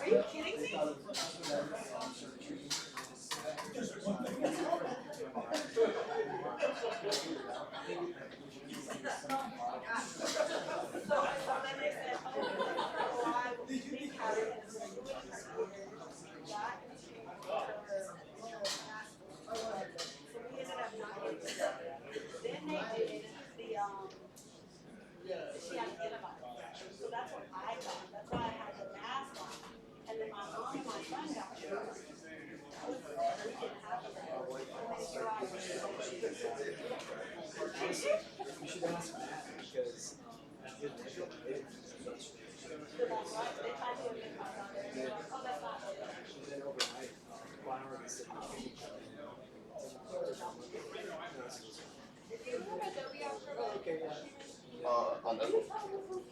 [SPEAKER 1] Are you kidding me? She had antibiotics. So that's what I got. That's why I had the mask on. And then my mom and my son got it. We didn't have it.
[SPEAKER 3] You should ask Matt because
[SPEAKER 1] They tried to admit my son. Oh, that's not it.
[SPEAKER 3] and then overnight, flour is okay,
[SPEAKER 4] On this one.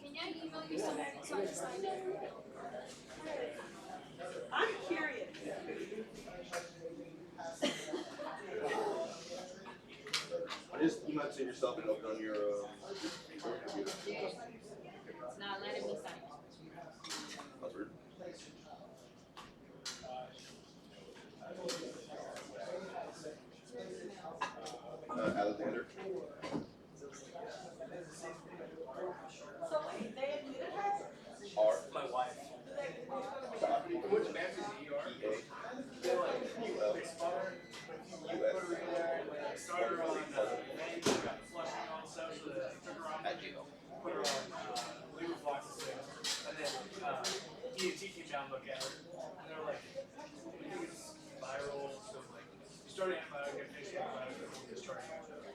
[SPEAKER 5] Can I email you something so I can sign it?
[SPEAKER 1] I'm curious.
[SPEAKER 4] I just emailed to yourself and open on your computer.
[SPEAKER 5] It's not letting me sign it.
[SPEAKER 4] That's weird. Alexander.
[SPEAKER 1] So wait, they admitted her?
[SPEAKER 4] R.
[SPEAKER 2] My wife.
[SPEAKER 4] Dot.
[SPEAKER 2] Which band is ER?
[SPEAKER 4] P.A. U.L. U.S.
[SPEAKER 2] Started her on got flushing and all the stuff, so they took her off.
[SPEAKER 4] At Gmail.
[SPEAKER 2] Put her on levofloxacin, and then ENT came down and looked at her, and they were like, "We think it's viral." So like, you start antibiotic, you finish antibiotic, and you start antibiotic.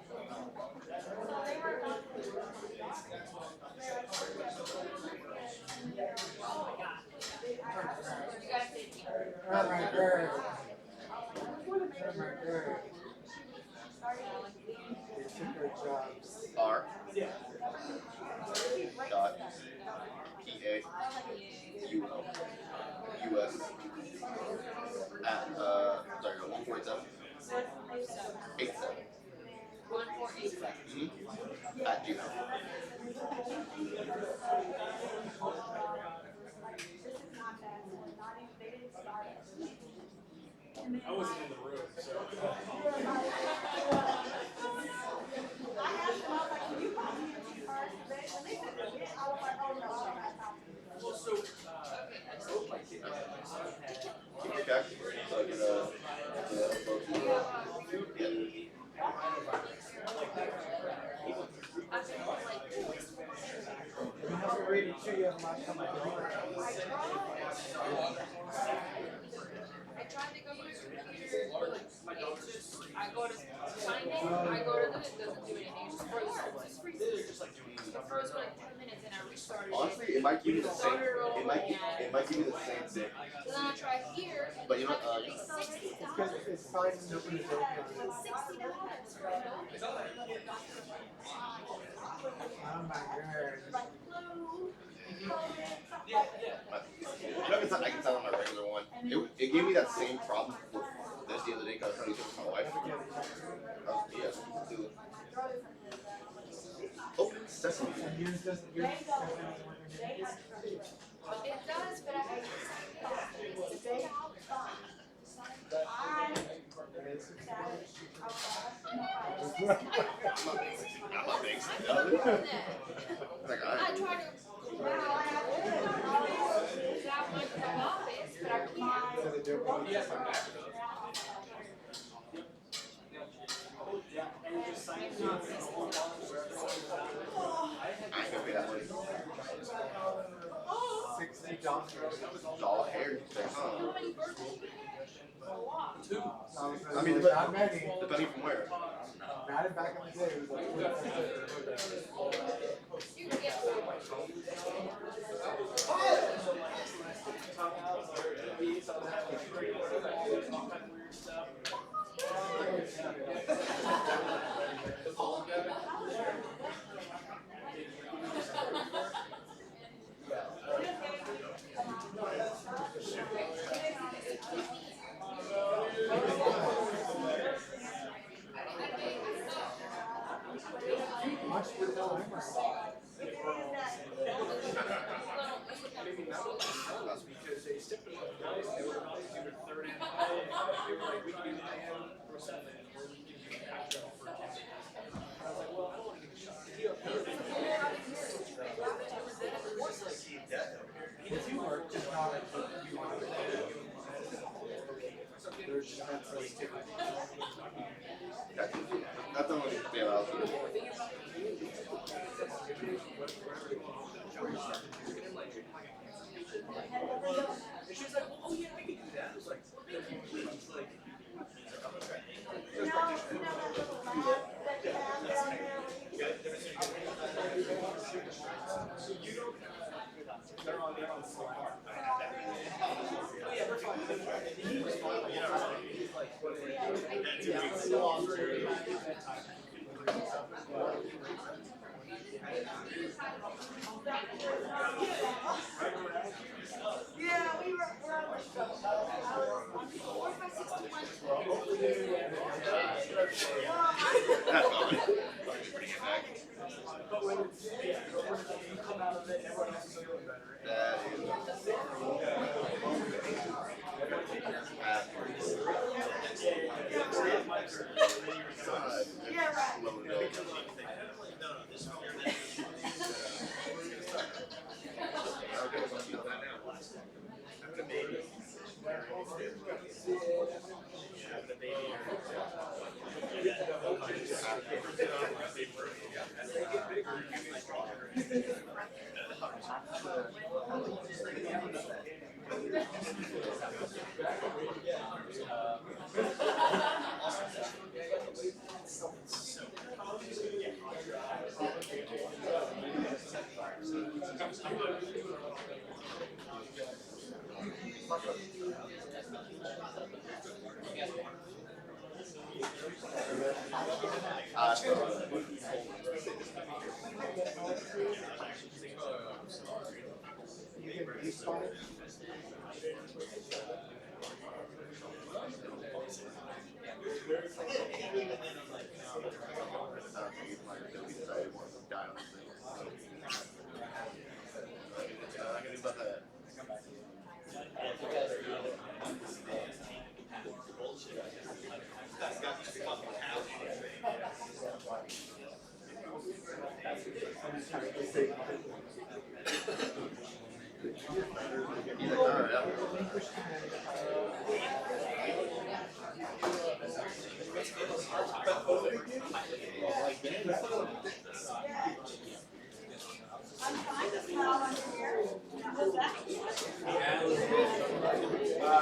[SPEAKER 5] You guys did
[SPEAKER 3] Oh my god. Oh my god. They took our jobs.
[SPEAKER 4] R. Dot. P.A. U.L. U.S. At, sorry, 147. 87.
[SPEAKER 5] 1487.
[SPEAKER 4] At Gmail.
[SPEAKER 2] I wasn't in the room, so.
[SPEAKER 1] I asked them, I was like, can you call me first? When they said yes, I was like, oh no, I don't have time.
[SPEAKER 2] Well, so, my son had.
[SPEAKER 4] Okay. So I can,
[SPEAKER 3] You have to read it to you last time I did
[SPEAKER 5] I tried to go to the computer, I go to sign in, I go to it doesn't do anything, it just froze. It just freezes. It froze for like 10 minutes and I restarted
[SPEAKER 4] honestly,
[SPEAKER 5] it.
[SPEAKER 4] it might give you the same. It might give you the same thing.
[SPEAKER 5] Then I try here, and
[SPEAKER 4] But you know,
[SPEAKER 5] it's $60.
[SPEAKER 3] because it's fine to open the door.
[SPEAKER 5] $60.
[SPEAKER 3] Oh my god.
[SPEAKER 1] Like flu, COVID, something
[SPEAKER 2] Yeah,
[SPEAKER 1] like that.
[SPEAKER 4] You know, I can tell on my regular one. It gave me that same problem with this the other day because I was trying to do it with my wife. Oh, sesame.
[SPEAKER 3] And yours doesn't, yours definitely doesn't work.
[SPEAKER 5] It does, but I have to sign it. It's $60.
[SPEAKER 4] I'm not being
[SPEAKER 5] I
[SPEAKER 4] stupid.
[SPEAKER 5] that.
[SPEAKER 4] Like,
[SPEAKER 5] I try to without my office, but I can't.
[SPEAKER 4] I ain't gonna pay that money.
[SPEAKER 3] $60.
[SPEAKER 4] All hair. Huh?
[SPEAKER 5] How many birthdays you
[SPEAKER 3] I
[SPEAKER 4] I mean,
[SPEAKER 3] not many.
[SPEAKER 4] depending from where.
[SPEAKER 3] Not back in the day. It was like
[SPEAKER 5] You get
[SPEAKER 3] much with no memory.
[SPEAKER 2] Because they stepped up the guys and they were about to do their third and they were like, we can do 9 or 7 or we can do after for 10. And I was like, well, I don't want to give a shot.
[SPEAKER 3] The teamwork just not like you want to they're just mentally different.
[SPEAKER 4] That's the only thing I was doing.
[SPEAKER 2] And she was like, well, oh yeah, we can do that. I was like, please, like, they're on Slack. Oh yeah, we're fine. He was fine. He's like, yeah, still on that time.
[SPEAKER 1] Yeah, we were on the show.
[SPEAKER 5] what if I 61?
[SPEAKER 4] That's fine. Pretty good back.
[SPEAKER 2] But when it's, when you come out of it, everyone else is feeling better.
[SPEAKER 4] That is.
[SPEAKER 1] Yeah, right.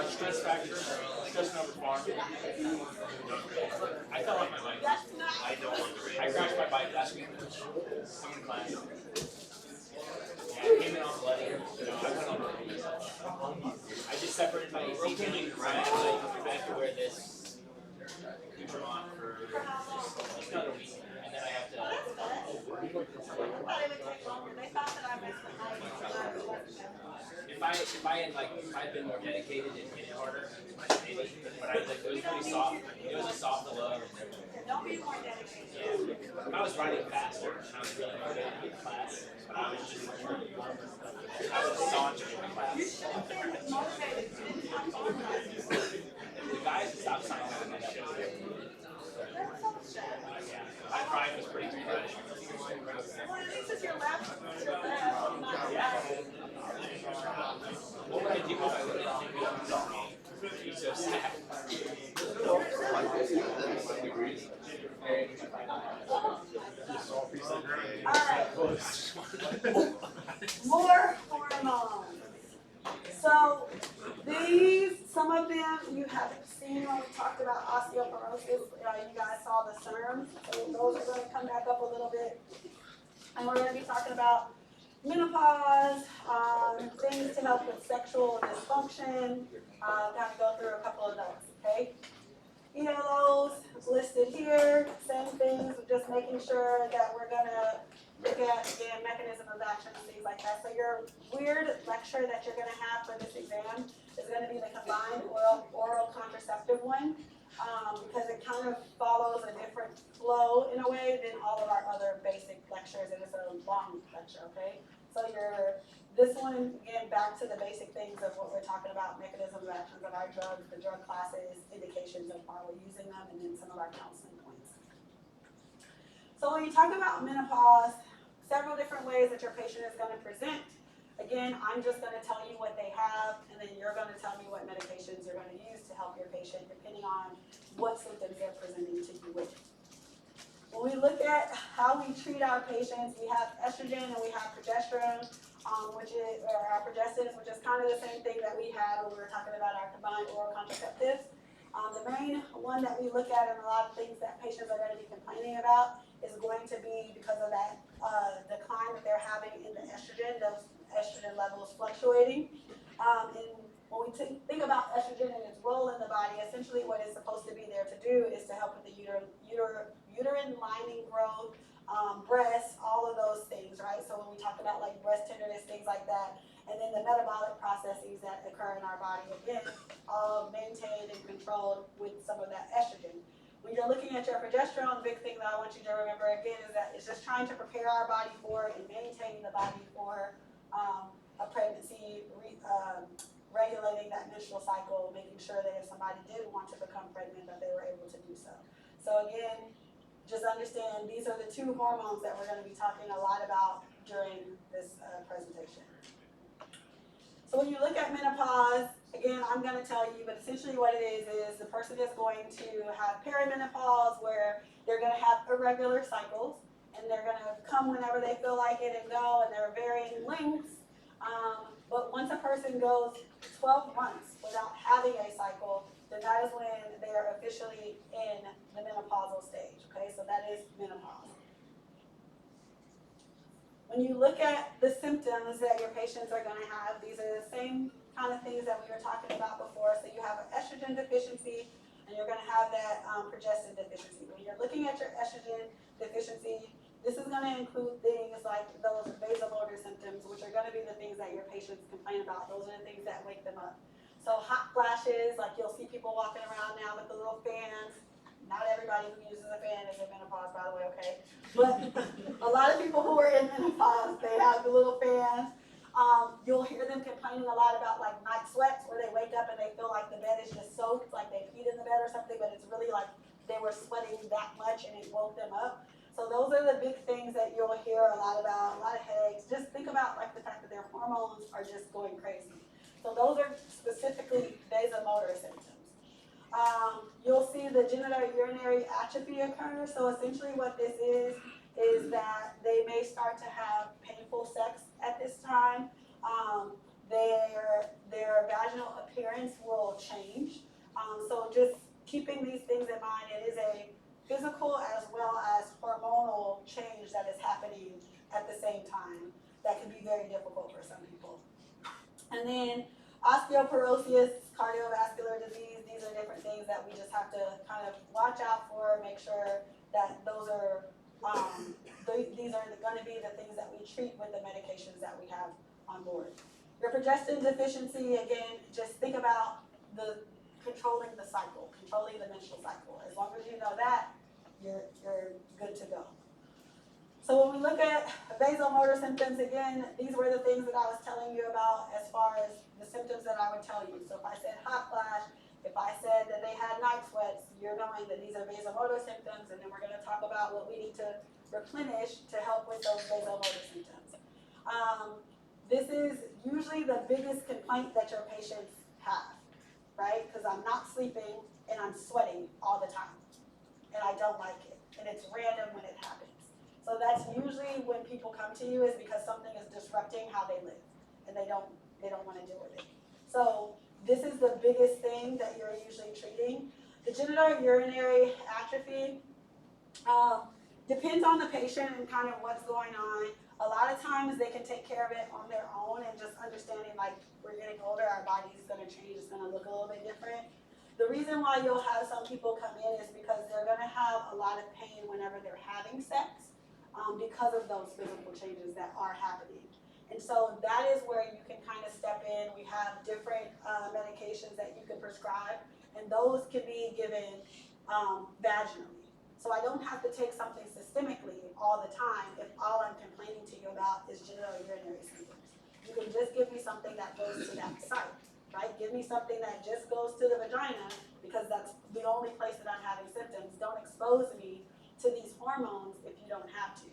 [SPEAKER 2] Stress factor, stress over Pharm. I fell off my bike. I crashed my bike last week. Coming to class. Yeah, I came in on bloody. I went on. I just separated my AC ceiling. I have to wear this accoutrement for just another week, and then I have to. If I had been more dedicated and hit it harder, maybe. But it was pretty soft. It was a soft low.
[SPEAKER 1] Don't be more dedicated.
[SPEAKER 2] Yeah. If I was riding faster, and I was really motivated in class, but I was just sauntering in class.
[SPEAKER 1] You should have been motivated. You didn't have to.
[SPEAKER 2] The guys at stop sign had that shit.
[SPEAKER 1] That's so sad.
[SPEAKER 2] Yeah.
[SPEAKER 1] More hormones. So these, some of them you haven't seen when we talked about osteoporosis. You guys saw the SERMs, so those are going to come back up a little bit. And we're going to be talking about menopause, things to help with sexual dysfunction, kind of go through a couple of those, okay? ELOs listed here, same things, just making sure that we're going to look at, again, mechanism of action and things like that. So your weird lecture that you're going to have for this exam is going to be the combined oral contraceptive one, because it kind of follows a different flow in a way than all of our other basic lectures, and it's a long lecture, okay? So this one, again, back to the basic things of what we're talking about, mechanism of actions of our drugs, the drug classes, indications of why we're using them, and then some of our counseling points. So when you talk about menopause, several different ways that your patient is going to present. Again, I'm just going to tell you what they have, and then you're going to tell me what medications you're going to use to help your patient, depending on what symptoms they're presenting to you with. When we look at how we treat our patients, we have estrogen and we have progesterone, or our progestins, which is kind of the same thing that we had when we were talking about our combined oral contraceptives. The main one that we look at, and a lot of things that patients are going to be complaining about, is going to be because of that decline that they're having in the estrogen, those estrogen levels fluctuating. And when we think about estrogen and its role in the body, essentially what it's supposed to be there to do is to help with the uterine lining growth, breasts, all of those things, right? So when we talk about like breast tenderness, things like that, and then the metabolic processes that occur in our body, again, all maintained and controlled with some of that estrogen. When you're looking at your progesterone, the big thing that I want you to remember again is that it's just trying to prepare our body for and maintain the body for a pregnancy, regulating that menstrual cycle, making sure that if somebody did want to become pregnant, that they were able to do so. So again, just understand these are the two hormones that we're going to be talking a lot about during this presentation. So when you look at menopause, again, I'm going to tell you, but essentially what it is the person is going to have perimenopause where they're going to have irregular cycles, and they're going to come whenever they feel like it and go, and they're varying lengths. But once a person goes 12 months without having a cycle, then that is when they are officially in the menopausal stage, okay? So that is menopause. When you look at the symptoms that your patients are going to have, these are the same kind of things that we were talking about before. So you have an estrogen deficiency, and you're going to have that progestin deficiency. When you're looking at your estrogen deficiency, this is going to include things like those vasomotor symptoms, which are going to be the things that your patients complain about. Those are the things that wake them up. So hot flashes, like you'll see people walking around now with the little fans. Not everybody who uses a fan is in menopause, by the way, okay? But a lot of people who are in menopause, they have the little fans. You'll hear them complaining a lot about like night sweats, where they wake up and they feel like the bed is just soaked, like they peed in the bed or something, but it's really like they were sweating that much and it woke them up. So those are the big things that you'll hear a lot about, a lot of headaches. Just think about like the fact that their hormones are just going crazy. So those are specifically vasomotor symptoms. You'll see the genitourinary atrophy occur. So essentially what this is that they may start to have painful sex at this time. Their vaginal appearance will change. So just keeping these things in mind, it is a physical as well as hormonal change that is happening at the same time that can be very difficult for some people. And then osteoporosis, cardiovascular disease, these are different things that we just have to kind of watch out for, make sure that those are, these are going to be the things that we treat with the medications that we have on board. Your progestin deficiency, again, just think about controlling the cycle, controlling the menstrual cycle. As long as you know that, you're good to go. So when we look at vasomotor symptoms, again, these were the things that I was telling you about as far as the symptoms that I would tell you. So if I said hot flash, if I said that they had night sweats, you're knowing that these are vasomotor symptoms, and then we're going to talk about what we need to replenish to help with those vasomotor symptoms. This is usually the biggest complaint that your patients have, right? Because I'm not sleeping and I'm sweating all the time, and I don't like it. and it's random when it happens. So that's usually when people come to you is because something is disrupting how they live, and they don't want to deal with it. So this is the biggest thing that you're usually treating. The genitourinary atrophy depends on the patient and kind of what's going on. A lot of times they can take care of it on their own and just understanding like we're getting older, our body is going to change, it's going to look a little bit different. The reason why you'll have some people come in is because they're going to have a lot of pain whenever they're having sex because of those physical changes that are happening. And so that is where you can kind of step in. We have different medications that you can prescribe, and those can be given vaginally. So I don't have to take something systemically all the time if all I'm complaining to you about is genitourinary symptoms. You can just give me something that goes to that site, right? Give me something that just goes to the vagina because that's the only place that I'm having symptoms. Don't expose me to these hormones if you don't have to,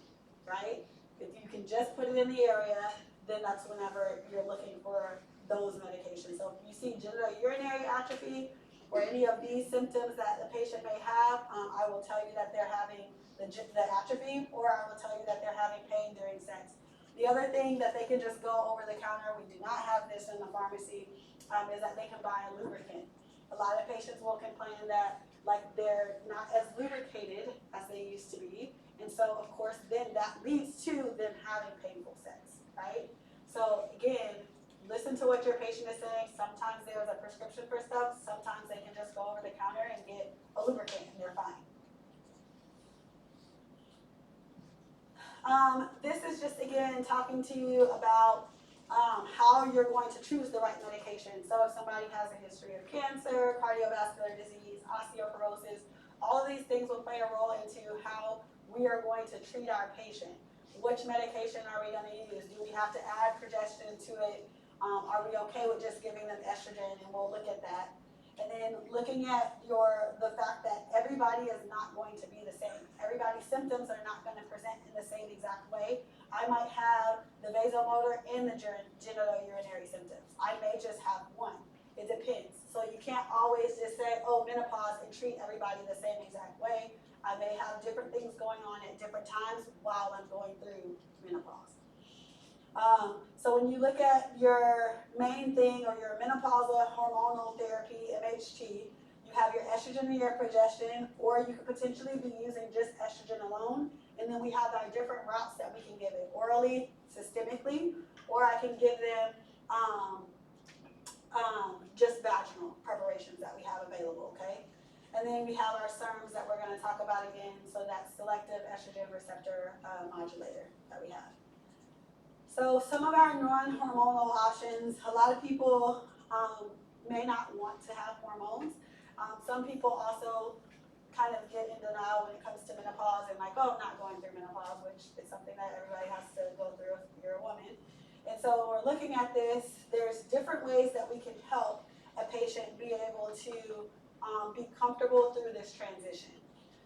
[SPEAKER 1] right? If you can just put it in the area, then that's whenever you're looking for those medications. So if you see genitourinary atrophy, or any of these symptoms that the patient may have, I will tell you that they're having the atrophy, or I will tell you that they're having pain during sex. The other thing that they can just go over the counter, we do not have this in the pharmacy, is that they can buy a lubricant. A lot of patients will complain that like they're not as lubricated as they used to be, and so of course then that leads to them having painful sex, right? So again, listen to what your patient is saying. Sometimes there's a prescription for stuff. Sometimes they can just go over the counter and get a lubricant and they're fine. This is just, again, talking to you about how you're going to choose the right medication. So if somebody has a history of cancer, cardiovascular disease, osteoporosis, all of these things will play a role into how we are going to treat our patient. Which medication are we going to use? Do we have to add progestin to it? Are we okay with just giving them estrogen? And we'll look at that. And then looking at the fact that everybody is not going to be the same. Everybody's symptoms are not going to present in the same exact way. I might have the vasomotor and the genitourinary symptoms. I may just have one. It depends. So you can't always just say, oh, menopause, and treat everybody the same exact way. I may have different things going on at different times while I'm going through menopause. So when you look at your main thing or your menopausal hormonal therapy, MHT, you have your estrogen and your progestin, or you could potentially be using just estrogen alone. And then we have our different routes that we can give it, orally, systemically, or I can give them just vaginal preparations that we have available, okay? And then we have our SERMs that we're going to talk about again, so that's selective estrogen receptor modulator that we have. So some of our non-hormonal options, a lot of people may not want to have hormones. Some people also kind of get in denial when it comes to menopause and like, oh, I'm not going through menopause, which is something that everybody has to go through if you're a woman. And so when we're looking at this, there's different ways that we can help a patient be able to be comfortable through this transition.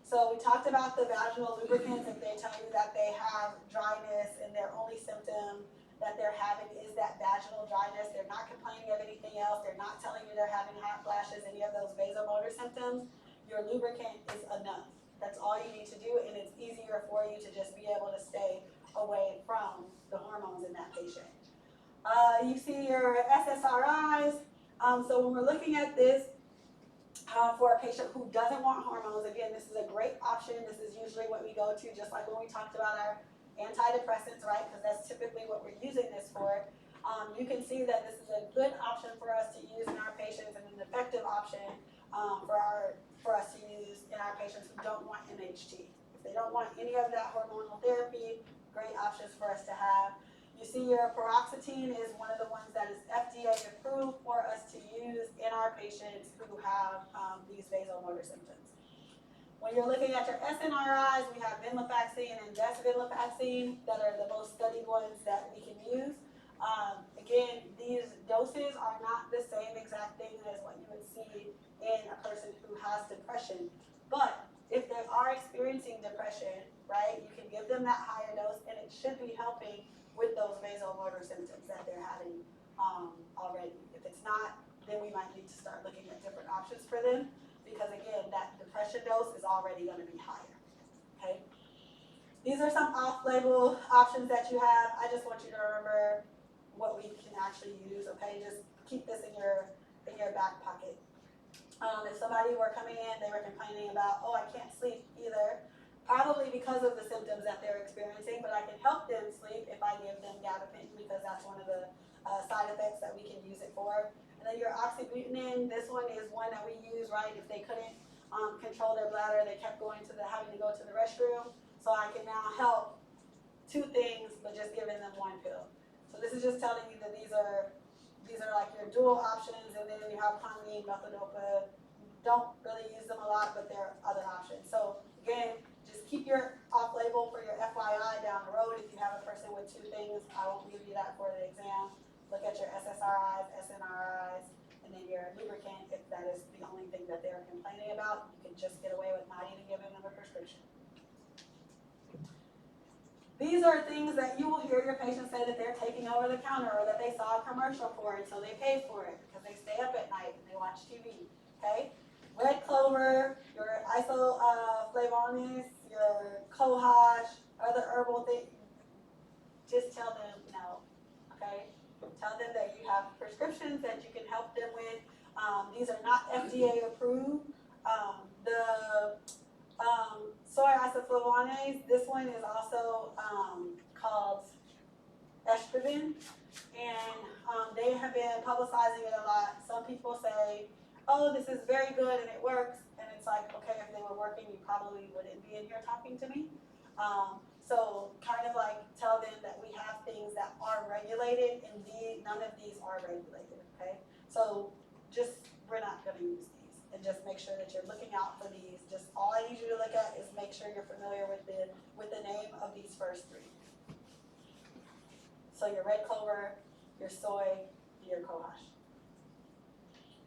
[SPEAKER 1] So we talked about the vaginal lubricants. If they tell you that they have dryness and their only symptom that they're having is that vaginal dryness, they're not complaining of anything else, they're not telling you they're having hot flashes, any of those vasomotor symptoms, your lubricant is enough. That's all you need to do, and it's easier for you to just be able to stay away from the hormones in that patient. You see your SSRIs. So when we're looking at this, for a patient who doesn't want hormones, again, this is a great option. This is usually what we go to, just like when we talked about our antidepressants, right? Because that's typically what we're using this for. You can see that this is a good option for us to use in our patients and an effective option for us to use in our patients who don't want MHT. If they don't want any of that hormonal therapy, great options for us to have. You see your paroxetine is one of the ones that is FDA approved for us to use in our patients who have these vasomotor symptoms. When you're looking at your SNRIs, we have venlafaxine and desvenlafaxine that are the most studied ones that we can use. Again, these doses are not the same exact thing as what you would see in a person who has depression. But if they are experiencing depression, right, you can give them that higher dose and it should be helping with those vasomotor symptoms that they're having already. If it's not, then we might need to start looking at different options for them because again, that depression dose is already going to be higher, These are some off-label options that you have. I just want you to remember what we can actually use, okay? Just keep this in your back pocket. If somebody were coming in, they were complaining about, oh, I can't sleep either, probably because of the symptoms that they're experiencing, but I can help them sleep if I give them gabapentin, because that's one of the side effects that we can use it for. And then your oxybutynin, this one is one that we use, right? If they couldn't control their bladder, they kept having to go to the restroom. So I can now help two things, but just giving them one pill. So this is just telling you that these are like your dual options, and then you have clonidine, methodopa. Don't really use them a lot, but there are other options. So again, just keep your off-label for your FYI down the road. If you have a person with two things, I won't give you that for the exam. Look at your SSRIs, SNRIs, and then your lubricant. If that is the only thing that they're complaining about, you can just get away with not even giving them a prescription. These are things that you will hear your patients say that they're taking over the counter, or that they saw a commercial for it, so they pay for it because they stay up at night and they watch TV. Okay? Red clover, your isoflavones, your cohosh, other herbal things. Just tell them no. Okay? Tell them that you have prescriptions that you can help them with. These are not FDA approved. Soy isoflavones, this one is also called estrogen, and they have been publicizing it a lot. Some people say, oh, this is very good and it works, and it's like, okay, if they were working, you probably wouldn't be in here talking to me. So kind of like tell them that we have things that are regulated, and none of these are regulated, okay? So just, we're not gonna use these. And just make sure that you're looking out for these. Just all I need you to look at is make sure you're familiar with the name of these first three. So your red clover, your soy, and your cohosh.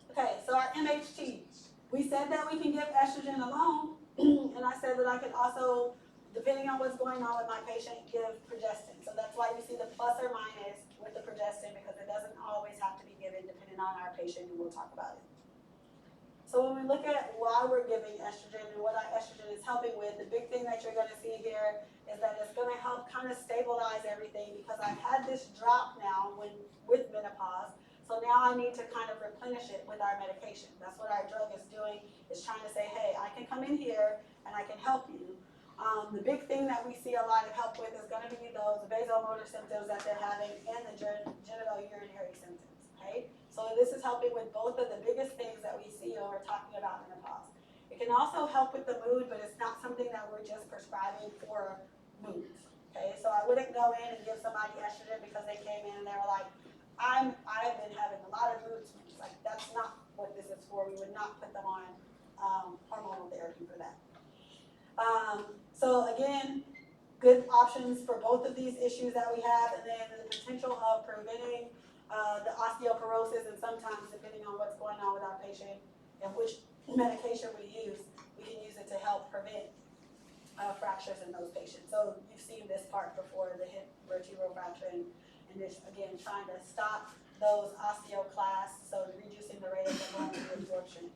[SPEAKER 1] Okay, so our MHT. We said that we can give estrogen alone, and I said that I can also, depending on what's going on with my patient, give progestin. So that's why you see the plus or minus with the progestin, because it doesn't always have to be given depending on our patient, and we'll talk about it. So when we look at why we're giving estrogen and what our estrogen is helping with, the big thing that you're going to see here is that it's going to help kind of stabilize everything, because I've had this drop now with menopause. So now I need to kind of replenish it with our medication. That's what our drug is doing, is trying to say, hey, I can come in here and I can help you. The big thing that we see a lot of help with is going to be those vasomotor symptoms that they're having and the genital urinary symptoms, okay? So this is helping with both of the biggest things that we see when we're talking about menopause. It can also help with the mood, but it's not something that we're just prescribing for mood, okay? So I wouldn't go in and give somebody estrogen because they came in and they were like, I've been having a lot of mood swings. Like, that's not what this is for. We would not put them on hormonal therapy for that. So again, good options for both of these issues that we have, and then the potential of preventing the osteoporosis, and sometimes depending on what's going on with our patient and which medication we can use it to help prevent fractures in those patients. So you've seen this part before, the hip vertebral fracture, and this, again, trying to stop those osteoclasts, so reducing the rate of the bone reabsorption.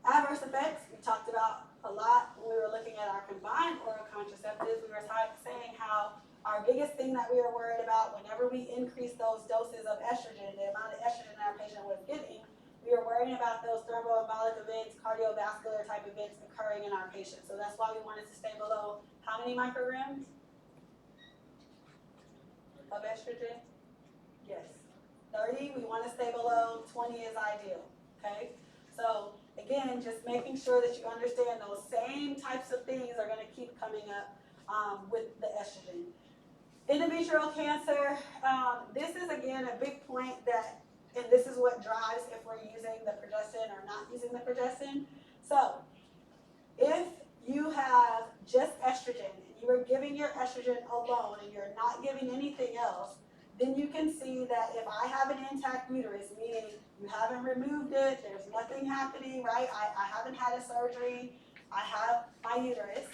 [SPEAKER 1] Adverse effects, we talked about a lot when we were looking at our combined oral contraceptives. We were saying how our biggest thing that we were worried about whenever we increased those doses of estrogen, the amount of estrogen our patient was getting, we were worrying about those thromboembolic events, cardiovascular type events occurring in our patients. So that's why we wanted to stay below how many micrograms of estrogen? Yes, 30. We want to stay below 20 is ideal, okay? So again, just making sure that you understand those same types of things are going to keep coming up with the estrogen. Endometrial cancer, this is again a big point that, and this is what drives if we're using the progestin or not using the progestin. So if you have just estrogen and you are giving your estrogen alone and you're not giving anything else, then you can see that if I have an intact uterus, meaning you haven't removed it, there's nothing happening, right? I haven't had a surgery, I have my uterus.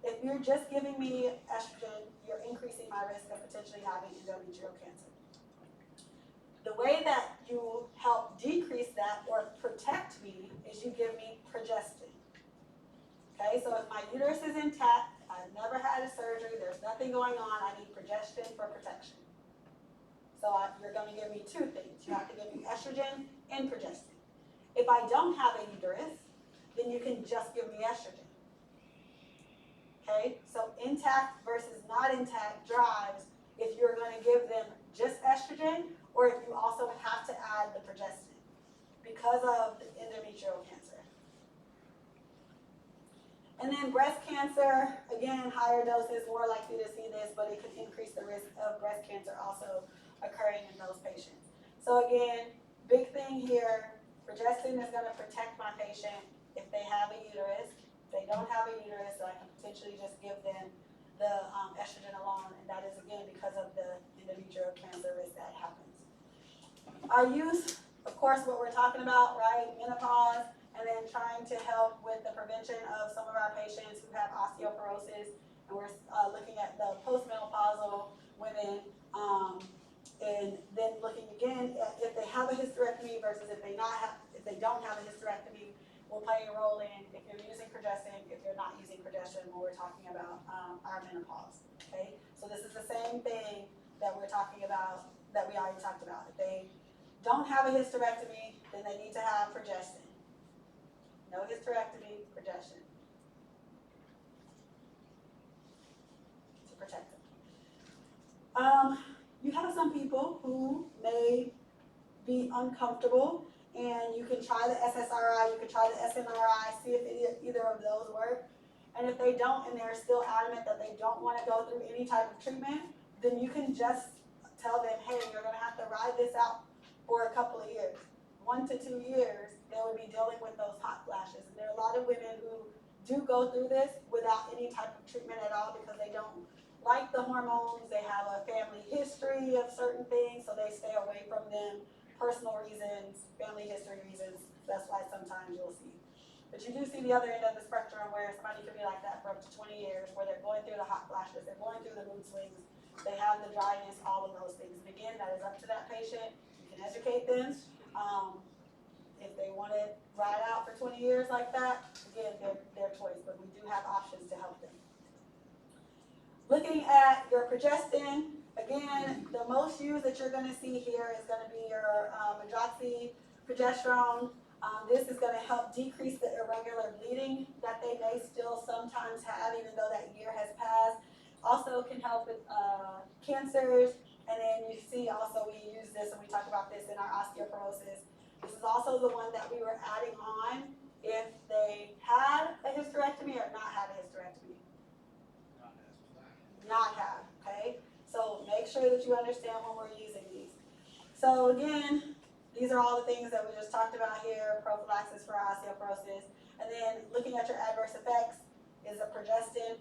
[SPEAKER 1] If you're just giving me estrogen, you're increasing my risk of potentially having endometrial cancer. The way that you help decrease that or protect me is you give me progestin. Okay, so if intact, I've never had a surgery, there's nothing going on, I need progestin for protection. So you're gonna give me two things. You have to give me estrogen and progestin. If I don't have a uterus, then you can just give me estrogen. Okay, so intact versus not intact drives if you're gonna give them just estrogen or if you also have to add the progestin because of the endometrial cancer. And then breast cancer, again, higher doses, more likely to see this, but it could increase the risk of breast cancer also occurring in those patients. So again, big thing here, progestin is gonna protect my patient if they have a uterus. If they don't have a uterus, so I can potentially just give them the estrogen alone, and that is again because of the endometrial cancer risk that happens. Our use, of course, what we're talking about, right, menopause, and then trying to help with the prevention of some of our patients who have osteoporosis, and we're looking at the postmenopausal women, and then looking again at if they have a hysterectomy versus if they don't have a hysterectomy, will play a role in if you're using progestin, if you're not using progestin when we're talking about our menopause. Okay, so this is the same thing that we're talking about that we already talked about. If they don't have a hysterectomy, then they need to have progestin. No hysterectomy, progestin to protect them. You have some people who may be uncomfortable, and you can try the SSRI, you can try the SNRI, see if either of those work. And if they don't, and they're still adamant that they don't want to go through any type of treatment, then you can just tell them, hey, you're going to have to ride this out for a couple of years. 1 to 2 years, they will be dealing with those hot flashes. And there are a lot of women who do go through this without any type of treatment at all because they don't like the hormones, they have a family history of certain things, so they stay away from them. Personal reasons, family history reasons, that's why sometimes you'll see. But you do see the other end of the spectrum where somebody can be like that for up to 20 years, where they're going through the hot flashes, they're going through the mood swings, they have the dryness, all of those things. And again, that is up to that patient. You can educate them. If they want to ride out for 20 years like that, again, their choice, but we do have options to help them. Looking at your progestin, again, the most used that you're going to see here is going to be your progesterone. This is going to help decrease the irregular bleeding that they may still sometimes have, even though that year has passed. Also can help with cancers, and then you see also we use this and we talk about this in our osteoporosis. This is also the one that we were adding on if they had a hysterectomy or not had a hysterectomy. Not have, okay? So make sure that you understand when we're using these. So again, these are all the things that we just talked about here, prophylaxis for osteoporosis. And then looking at your adverse effects is a progestin.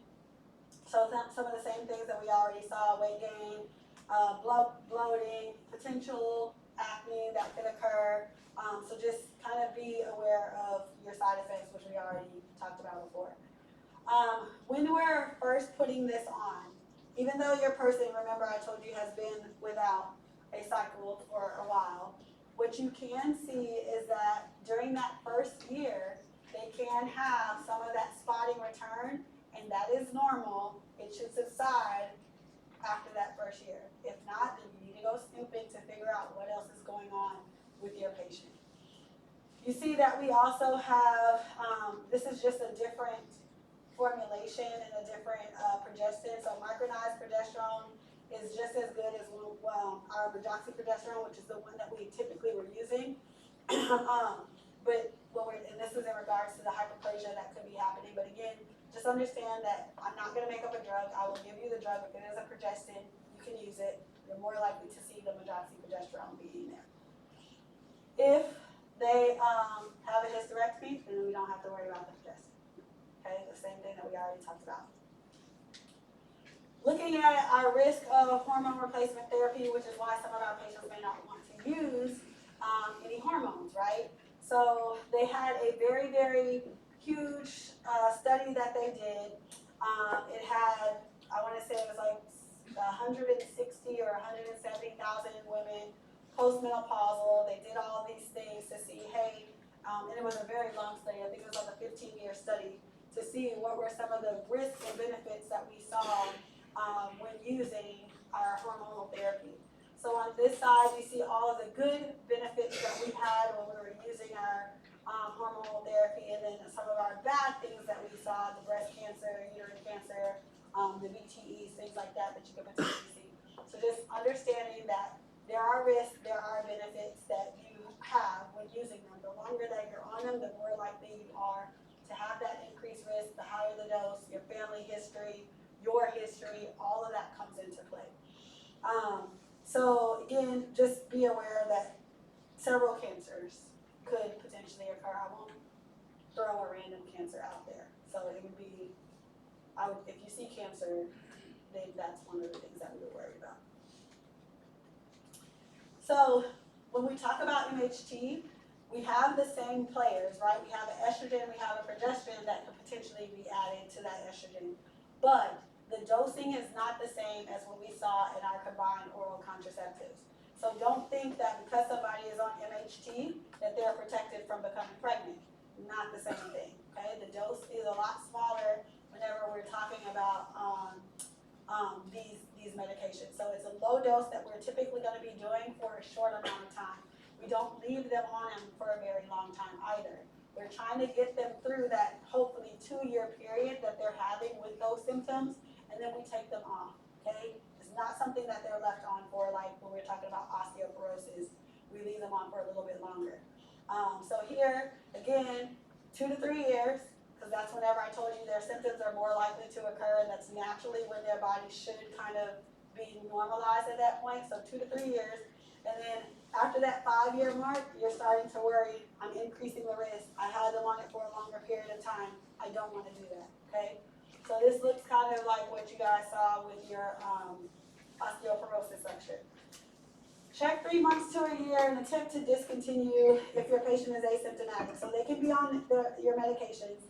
[SPEAKER 1] So some of the same things that we already saw, weight gain, bloating, potential acne that could occur. So just kind of be aware of your side effects, which we already talked about before. When we're first putting this on, even though your person, remember I told you, has been without a cycle for a while, what you can see is that during that first year, they can have some of that spotting return, and that is normal. It should subside after that first year. If not, then you need to go snooping to figure out what else is going on with your patient. You see that we also have, this is just a different formulation and a different progestin. So micronized progesterone is just as good as our hydroxyprogesterone, which is the one that we typically were using. But and this is in regards to the hyperplasia that could be happening. But again, just understand that I'm not going to make up a drug. I will give you the drug. If it is a progestin, you can use it. You're more likely to see the hydroxyprogesterone being there. If they have a hysterectomy, then we don't have to worry about the progestin. Okay, the same thing that we already talked about. Looking at our risk of hormone replacement therapy, which is why some of our patients may not want to use any hormones, right? So they had a very, very huge study that they did. It had, I want to say it was like 160 or 170,000 women postmenopausal. They did all these things to see, hey, and it was a very long study. I think it was like a 15-year study to see what were some of the risks and benefits that we saw when using our hormonal therapy. So on this side, we see all of the good benefits that we had when we were using our hormonal therapy, and then some of our bad things that we saw, the breast cancer, uterine cancer, the VTEs, things like that that you could potentially see. So just understanding that there are risks, there are benefits that you have when using them. The longer that you're on them, the more likely you are to have that increased risk, the higher the dose, your family history, your history, all of that comes into play. So again, just be aware that several cancers could potentially occur. I won't throw a random cancer out there. So it would be, if you see cancer, then that's one of the things that we would worry about. So when we talk about MHT, we have the same players, right? We have an estrogen, we have a progesterone that could potentially be added to that estrogen. But the dosing is not the same as what we saw in our combined oral contraceptives. So don't think that because somebody is on MHT that they're protected from becoming pregnant. Not the same thing, okay? The dose is a lot smaller whenever we're talking about these medications. So it's a low dose that we're typically going to be doing for a short amount of time. We don't leave them on them for a very long time either. We're trying to get them through that hopefully 2-year period that they're having with those symptoms, and then we take them off, okay? It's not something that they're left on for, like when we're talking about osteoporosis. We leave them on for a little bit longer. So here, again, 2 to 3 years, because that's whenever I told you their symptoms are more likely to occur, and that's naturally when their body should kind of be normalized at that point, so 2 to 3 years. And then after that 5-year mark, you're starting to worry, I'm increasing the risk, I had them on it for a longer period of time, I don't want to do that, okay? So this looks kind of like what you guys saw with your osteoporosis section. Check 3 months to a year and attempt to discontinue if your patient is asymptomatic. So they can be on your medications.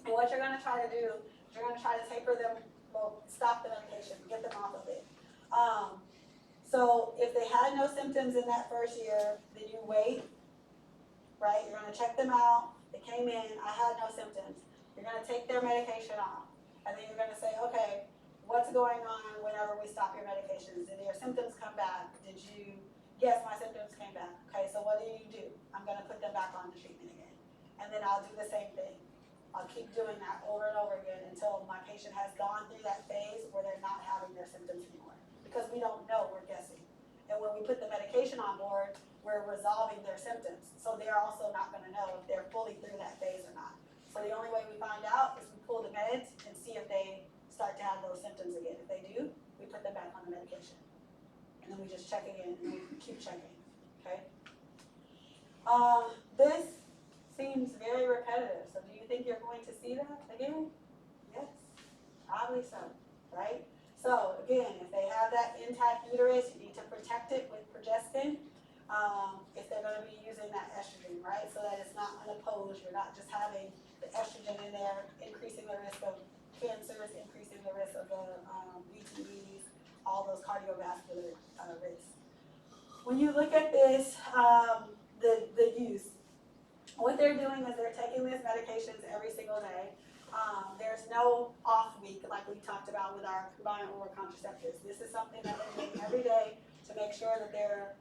[SPEAKER 1] And what you're going to try to do, you're going to try to taper them, well, stop the medication, get them off of it. So if they had no symptoms in that first year, then you wait, right? You're going to check them out. They came in, I had no symptoms. You're going to take their medication off. And then you're going to say, okay, what's going on whenever we stop your medications? Did your symptoms come back? Did you, yes, my symptoms came back. Okay, so what do? I'm going to put them back on the treatment again. And then I'll do the same thing. I'll keep doing that over and over again until my patient has gone through that phase where they're not having their symptoms anymore. Because we don't know, we're guessing. And when we put the medication on board, we're resolving their symptoms. So they're also not going to know if they're fully through that phase or not. So the only way we find out is we pull the meds and see if they start to have those symptoms again. If they do, we put them back on the medication. And then we just check again and we keep checking, okay? This seems very repetitive. So do you think you're going to see that again? Yes, probably so, right? So again, if they have that intact uterus, you need to protect it with progestin. If they're going to be using that estrogen, right? So that it's not unopposed. You're not just having the estrogen in there, increasing the risk of cancers, increasing the risk of the VTEs, all those cardiovascular risks. When you look at this, the use, what they're doing is they're taking these medications every single day. There's no off week like we talked about with our combined oral contraceptives. This is something that they're doing every day to make sure that they're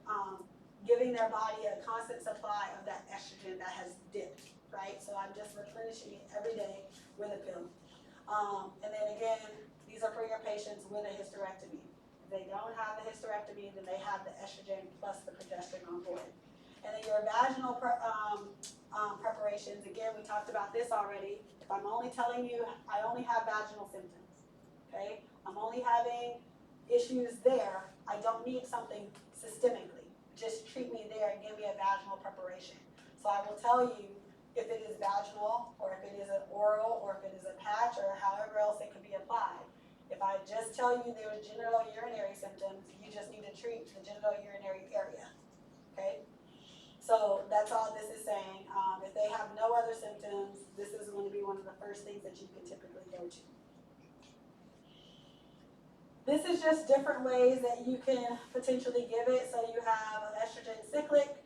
[SPEAKER 1] giving their body a constant supply of that estrogen that has dipped, right? So I'm just replenishing it every day with a pill. And then again, these are for your patients with a hysterectomy. If they don't have the hysterectomy, then they have the estrogen plus the progesterone on board. And then your vaginal preparations, again, we talked about this already. If I'm only telling you I only have vaginal symptoms, okay? I'm only having issues there. I don't need something systemically. Just treat me there and give me a vaginal preparation. So I will tell you if it is vaginal or if it is an oral or if it is a patch or however else it can be applied. If I just tell you there are genital urinary symptoms, you just need to treat the genital urinary area, okay? So that's all this is saying. If they have no other symptoms, this is going to be one of the first things that you can typically go to. This is just different ways that you can potentially give it. So you have estrogen cyclic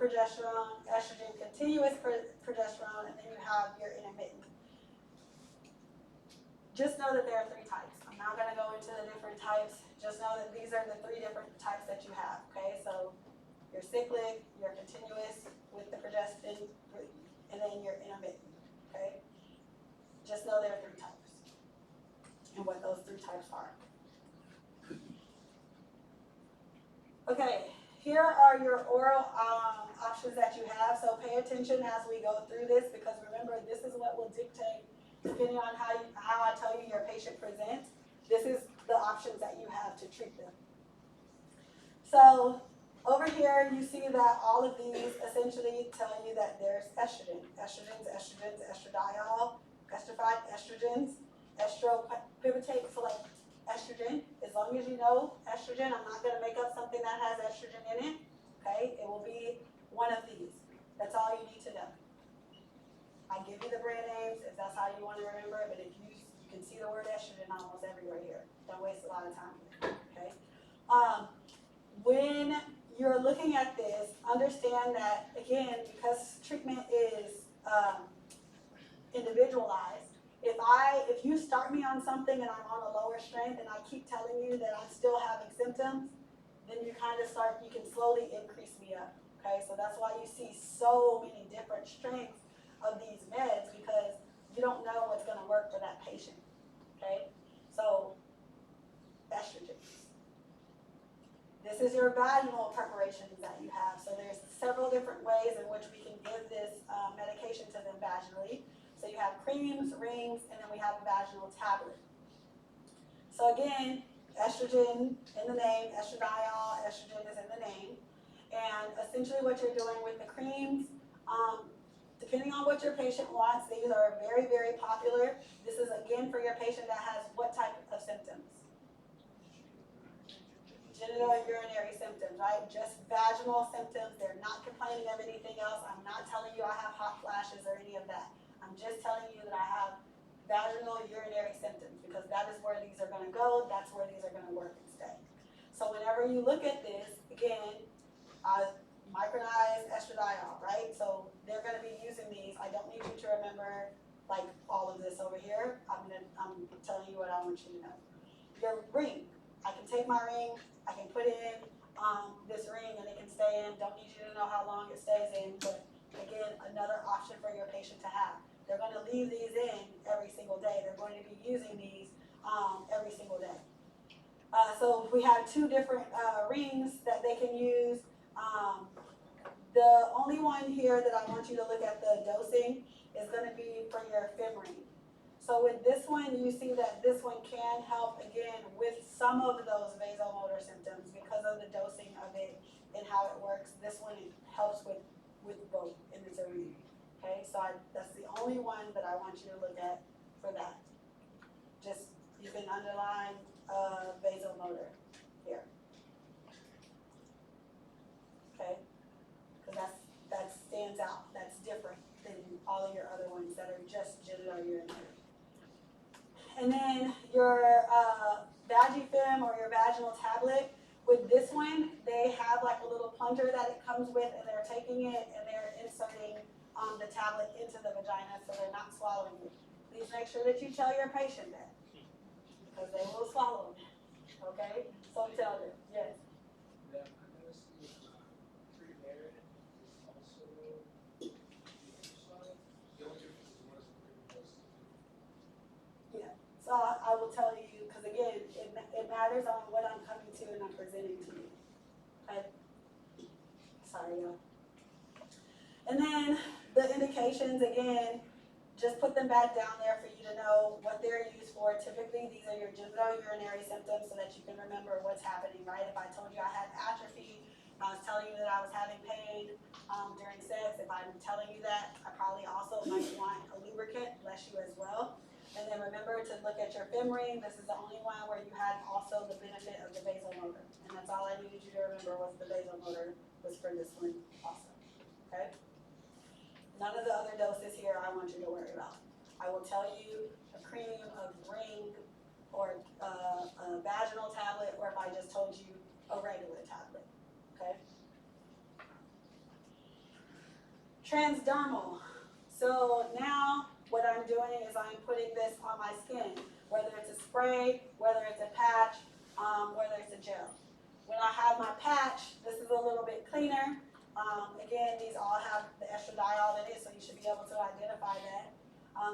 [SPEAKER 1] progesterone, estrogen continuous progesterone, and then you have your intermittent. just know that there are 3 types. I'm not gonna go into the different types, just know that these are the 3 different types that you have, okay? So your cyclic, your continuous with the progestin, and then your intermittent, okay? Just know there are 3 types and what those 3 types are. Okay, here are your oral options that you have, so pay attention as we go through this, because remember, this is what will dictate, depending on how I tell you your patient presents, this is the options that you have to treat them. So over here, you see that all of these essentially tell you that there's estrogen, estradiol, esterified estrogens, estropivotate, so like estrogen. As long as you know estrogen, I'm not going to make up something that has estrogen in it. Okay, it will be one of these. That's all you need to know. I give you the brand names if that's how you want to remember it, but if you can see the word estrogen almost everywhere here. Don't waste a lot of time here. Okay. When you're looking at this, understand that again, because treatment is individualized. If you start me on something and I'm on a lower strength and I keep telling you that I'm still having symptoms, then you kind of you can slowly increase me up. Okay, so that's why you see so many different strengths of these meds, because you don't know what's going to work for that patient. Okay, so estrogen. This is your vaginal preparations that you have. So there's several different ways in which we can give this medication to them vaginally. So you have creams, rings, and then we have a vaginal tablet. So again, estrogen in the name, estradiol, estrogen is in the name. And essentially what you're doing with the creams, depending on what your patient wants, these are very, very popular. This is again for your patient that has what type of symptoms? Genital urinary symptoms, right? Just vaginal symptoms. They're not complaining of anything else. I'm not telling you I have hot flashes or any of that. I'm just telling you that I have vaginal urinary symptoms, because that is where these are going to go. That's where these are going to work and stay. So whenever you look at this, again, micronized estradiol, right? So they're going to be using these. I don't need you to remember like all of this over here. I'm telling you what I want you to know. Your ring. I can take my ring, I can put in this ring and it can stay in. Don't need you to know how long it stays in, but again, another option for your patient to have. They're going to leave these in every single day. They're going to be using these every single day. So we have 2 different rings that they can use. The only one here that I want you to look at the dosing is going to be for your Pharm ring. So with this one, you see that this one can help, again, with some of those vasomotor symptoms because of the dosing of it and how it works. This one helps with both, and it's a ring. Okay, so that's the only one that I want you to look at for that. Just, you can underline vasomotor here. Okay, because that stands out. That's different than all of your other ones that are just genital urinary. And then your Vagifem or your vaginal tablet, with this one, they have like a little plunger that it comes with, and they're taking it and they're inserting the tablet into the vagina, so they're not swallowing it. Please make sure that you tell your patient that, because they will swallow it. Okay? So tell them, yes.
[SPEAKER 3] Yeah, I noticed the pre-married is also the exercise. The only difference is one is a pre-post.
[SPEAKER 1] Yeah. So I will tell you, because again, it matters on what I'm coming to and I'm presenting to you. Okay? Sorry, y'all. And then the indications, again, just put them back down there for you to know what they're used for. Typically, these are your genital urinary symptoms so that you can remember what's happening, right? If I told you I had atrophy, I was telling you that I was having pain during sex. If I'm telling you that, I probably also might want a lubricant, bless you as well. And then remember to look at your Pharm ring. This is the only one where you had also the benefit of the vasomotor. And that's all I needed you to remember was the vasomotor was for this one also, okay? None of the other doses here I want you to worry about. I will tell you a cream, a ring, or a vaginal tablet, or if I just told you a regular tablet, okay? Transdermal. So now what I'm doing is I'm putting this on my skin. whether it's a spray, whether it's a patch, whether it's a gel. When I have my patch, this is a little bit cleaner. Again, these all have the estradiol in it, so you should be able to identify that.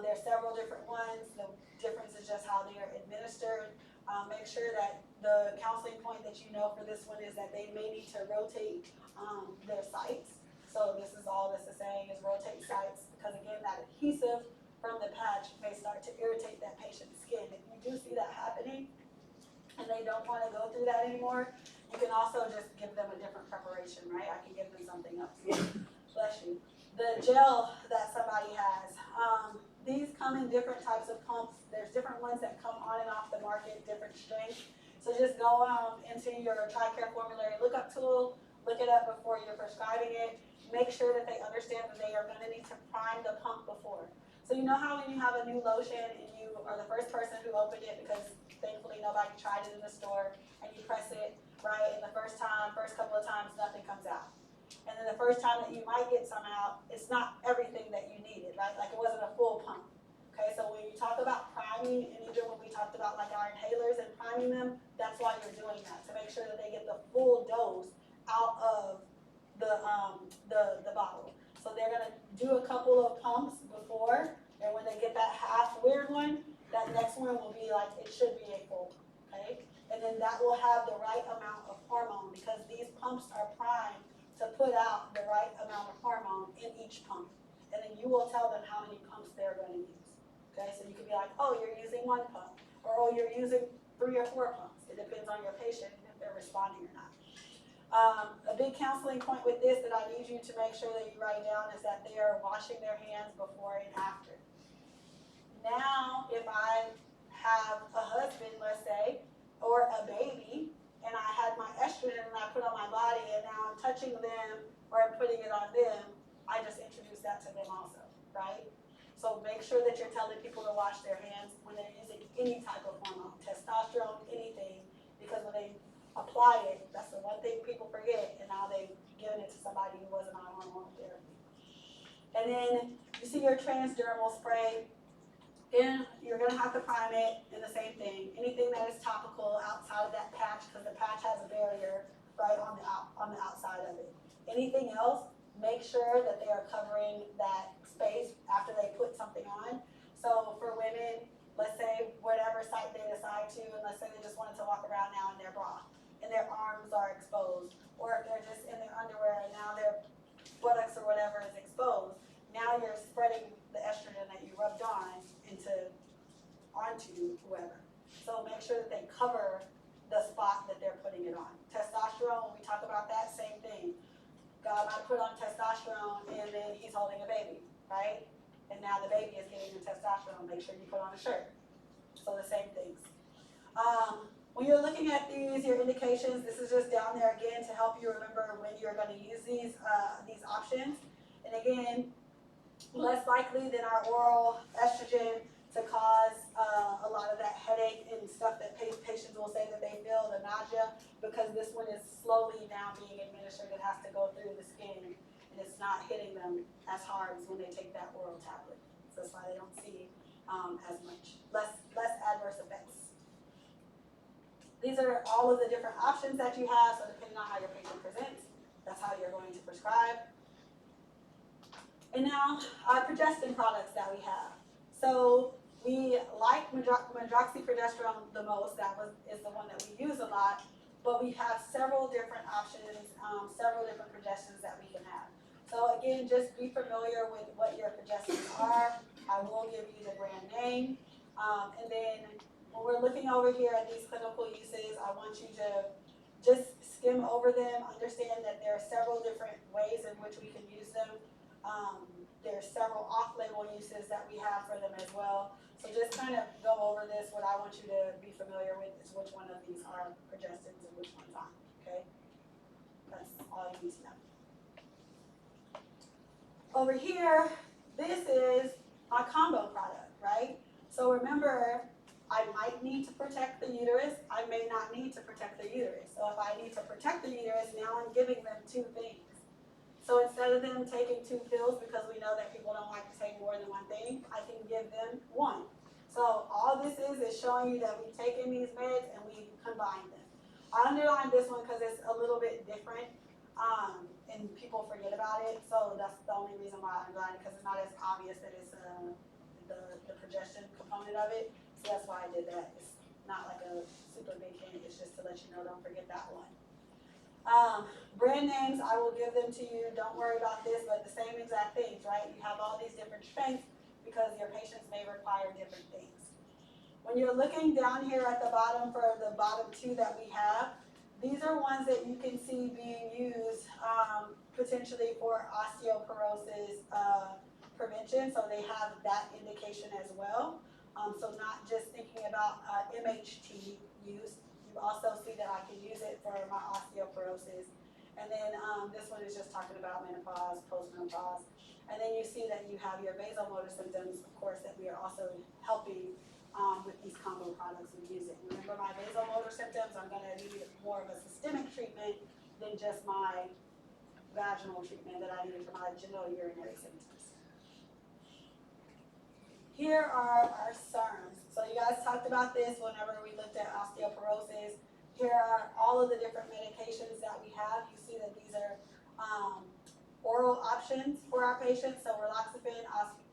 [SPEAKER 1] There are several different ones. The difference is just how they are administered. Make sure that the counseling point that you know for this one is that they may need to rotate their sites. So this is all this is saying is rotate sites, because again, that adhesive from the patch may start to irritate that patient's skin. If you do see that happening and they don't want to go through that anymore, you can also just give them a different preparation, right? I can give them something else. Bless you. The gel that somebody has, these come in different types of pumps. There's different ones that come on and off the market, different strengths. So just go into your TRICARE formulary lookup tool, look it up before you're prescribing it. Make sure that they understand that they are going to need to prime the pump before. So you know how when you have a new lotion and you are the first person who opened it because thankfully nobody tried it in the store, and you press it, right, and the first couple of times, nothing comes out. And then the first time that you might get some out, it's not everything that you needed, right? Like it wasn't a full pump. Okay, so when you talk about priming, and even when we talked about like our inhalers and priming them, that's why you're doing that, to make sure that they get the full dose out of the bottle. So they're gonna do a couple of pumps before, and when they get that half weird one, that next one will be like, it should be a full, okay? And then that will have the right amount of hormone, because these pumps are primed to put out the right amount of hormone in each pump. And then you will tell them how many pumps they're gonna use. Okay, so you can be like, oh, you're using 1 pump, or oh, you're using 3 or 4 pumps. It depends on your patient and if they're responding or not. A big counseling point with this that I need you to make sure that you write down is that they are washing their hands before and after. Now, if I have a husband, let's say, or a baby, and I had my estrogen and I put on my body, and now I'm touching them or I'm putting it on them, I just introduce that to them also, right? So make sure that you're telling people to wash their hands when they're using any type of hormone, testosterone, anything, because when they apply it, that's the one thing people forget, and now they've given it to somebody who wasn't on hormone therapy. And then you see your transdermal spray, and you're gonna have to prime it in the same thing. Anything that is topical outside of that patch, because the patch has a barrier right on the outside of it. Anything else, make sure that they are covering that space after they put something on. So for women, let's say whatever site they decide to, and let's say they just wanted to walk around now in their bra, and their arms are exposed, or if they're just in their underwear and now their buttocks or whatever is exposed, now you're spreading the estrogen that you rubbed onto whoever. So make sure that they cover the spot that they're putting it on. Testosterone, when we talk about that, same thing. God might put on testosterone and then he's holding a baby, right? And now the baby is getting the testosterone. Make sure you put on a shirt. So the same things. When you're looking at these, your indications, this is just down there again to help you remember when you're going to use these options. And again, less likely than our oral estrogen to cause a lot of that headache and stuff that patients will say that they feel, the nausea, because this one is slowly now being administered. It has to go through the skin, and it's not hitting them as hard as when they take that oral tablet. So that's why they don't see as much, less adverse effects. These are all of the different options that you have, so depending on how your patient presents, that's how you're going to prescribe. And now our progestin products that we have. So we like medroxyprogesterone the most. That is the one that we use a lot. But we have several different options, several different progestins that we can have. So again, just be familiar with what your progestins are. I will give you the brand name. And then when we're looking over here at these clinical uses, I want you to just skim over them, understand that there are several different ways in which we can use them. There's several off-label uses that we have for them as well. So just kind of go over this. What I want you to be familiar with is which one of these are progestins and which ones aren't, okay? That's all you need to know. Over here, this is my combo product, right? So remember, I might need to protect the uterus. I may not need to protect the uterus. So if I need to protect the uterus, now I'm giving them 2 things. So instead of them taking 2 pills, because we know that people don't like to take more than one thing, I can give them 1. So all this is showing you that we've taken these meds and we combined them. I underlined this one because it's a little bit different, and people forget about it. So that's the only reason why I underlined it, because it's not as obvious that it's the progestin component of it. So that's why I did that. It's not like a super big hint. It's just to let you know, don't forget that one. Brand names, I will give them to you. Don't worry about this, but the same exact things, right? You have all these different strengths because your patients may require different things. When you're looking down here at the bottom for the bottom two that we have, these are ones that you can see being used potentially for osteoporosis prevention, so they have that indication as well. So not just thinking about MHT use, you also see that I can use it for my osteoporosis. And then this one is just talking about menopause, postmenopause. And then you see that you have your vasomotor symptoms, of course, that we are also helping with these combo products we use it. Remember, my vasomotor symptoms, I'm gonna need more of a systemic treatment than just my vaginal treatment that I need for my genitourinary symptoms. Here are our SERMs. So you guys talked about this whenever we looked at osteoporosis. Here are all of the different medications that we have. You see that these are oral options for our patients. So raloxifene,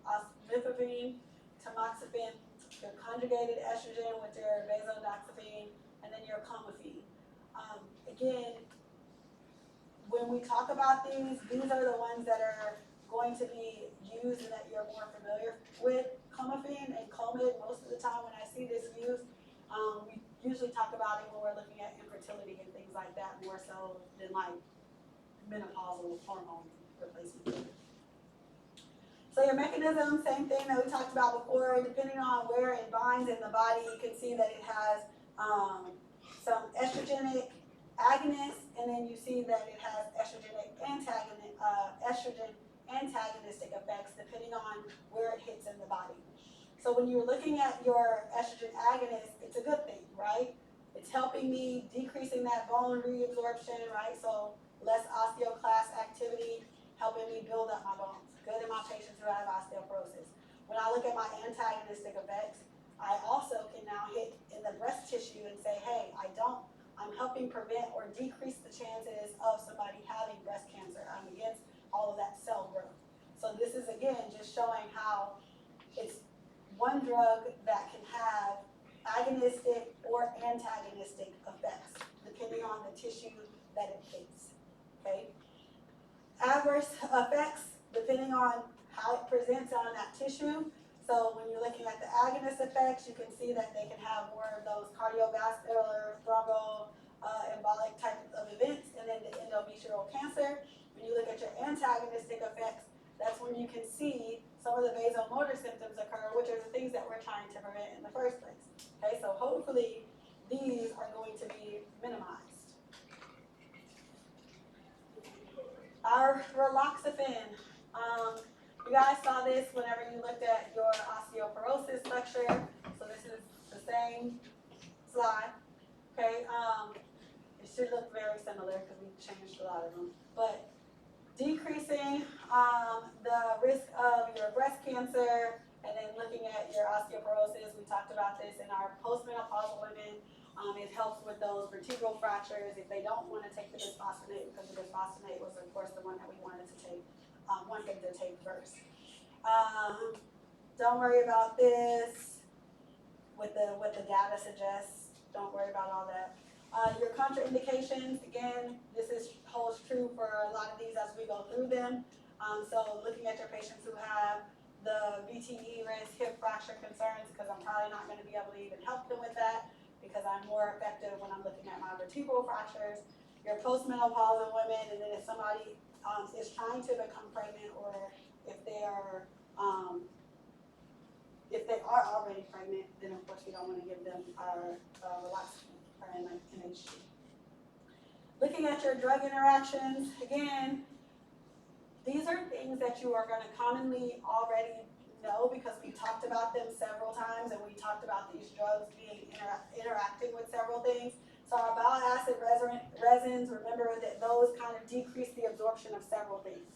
[SPEAKER 1] osmifene, tamoxifen, your conjugated estrogen with your vasodoxifene, and then your clomiphene. Again, when we talk about these are the ones that are going to be used and that you're more familiar with. Clomiphene and Clomid, most of the time when I see this used, we usually talk about it when we're looking at infertility and things like that, more so than like menopausal hormone replacement. So your mechanism, same thing that we talked about before, depending on where it binds in the body, you can see that it has some estrogenic agonists, and then you see that it has estrogen antagonistic effects depending on where it hits in the body. So when you're looking at your estrogen agonist, it's a good thing, right? It's helping me decreasing that bone reabsorption, right? So less osteoclast activity, helping me build up my bones. Good in my patients who have osteoporosis. When I look at my antagonistic effects, I also can now hit in the breast tissue and say, hey, I'm helping prevent or decrease the chances of somebody having breast cancer. I'm against all of that cell growth. So this is, again, just showing how it's one drug that can have agonistic or antagonistic effects, depending on the tissue that it hits, okay? Adverse effects, depending on how it presents on that tissue. So when you're looking at the agonist effects, you can see that they can have more of those cardiovascular, thromboembolic type of events, and then the endometrial cancer. When you look at your antagonistic effects, that's when you can see some of the vasomotor symptoms occur, which are the things that we're trying to prevent in the first place. Okay, so hopefully these are going to be minimized. Our raloxifene. You guys saw this whenever you looked at your osteoporosis lecture. So this is the same slide. Okay, it should look very similar because we changed a lot of them. But decreasing the risk of your breast cancer, and then looking at your osteoporosis. We talked about this in our postmenopausal women. It helps with those vertebral fractures if they don't want to take the bisphosphonate, because the bisphosphonate was, of course, the one that we wanted to take, wanted to take first. Don't worry about this. What the data suggests. Don't worry about all that. Your contraindications, again, this holds true for a lot of these as we go through them. So looking at your patients who have the VTE risk, hip fracture concerns, because I'm probably not going to be able to even help them with that, because I'm more effective when I'm looking at my vertebral fractures. Your postmenopausal women, and then if somebody is trying to become pregnant, or if they are already pregnant, then of course we don't want to give them our raloxifene or MHT. Looking at your drug interactions, again, these are things that you are going to commonly already know because we talked about them several times, and we talked about these drugs being interacting with several things. So our bile acid resins, remember that those kind of decrease the absorption of several things.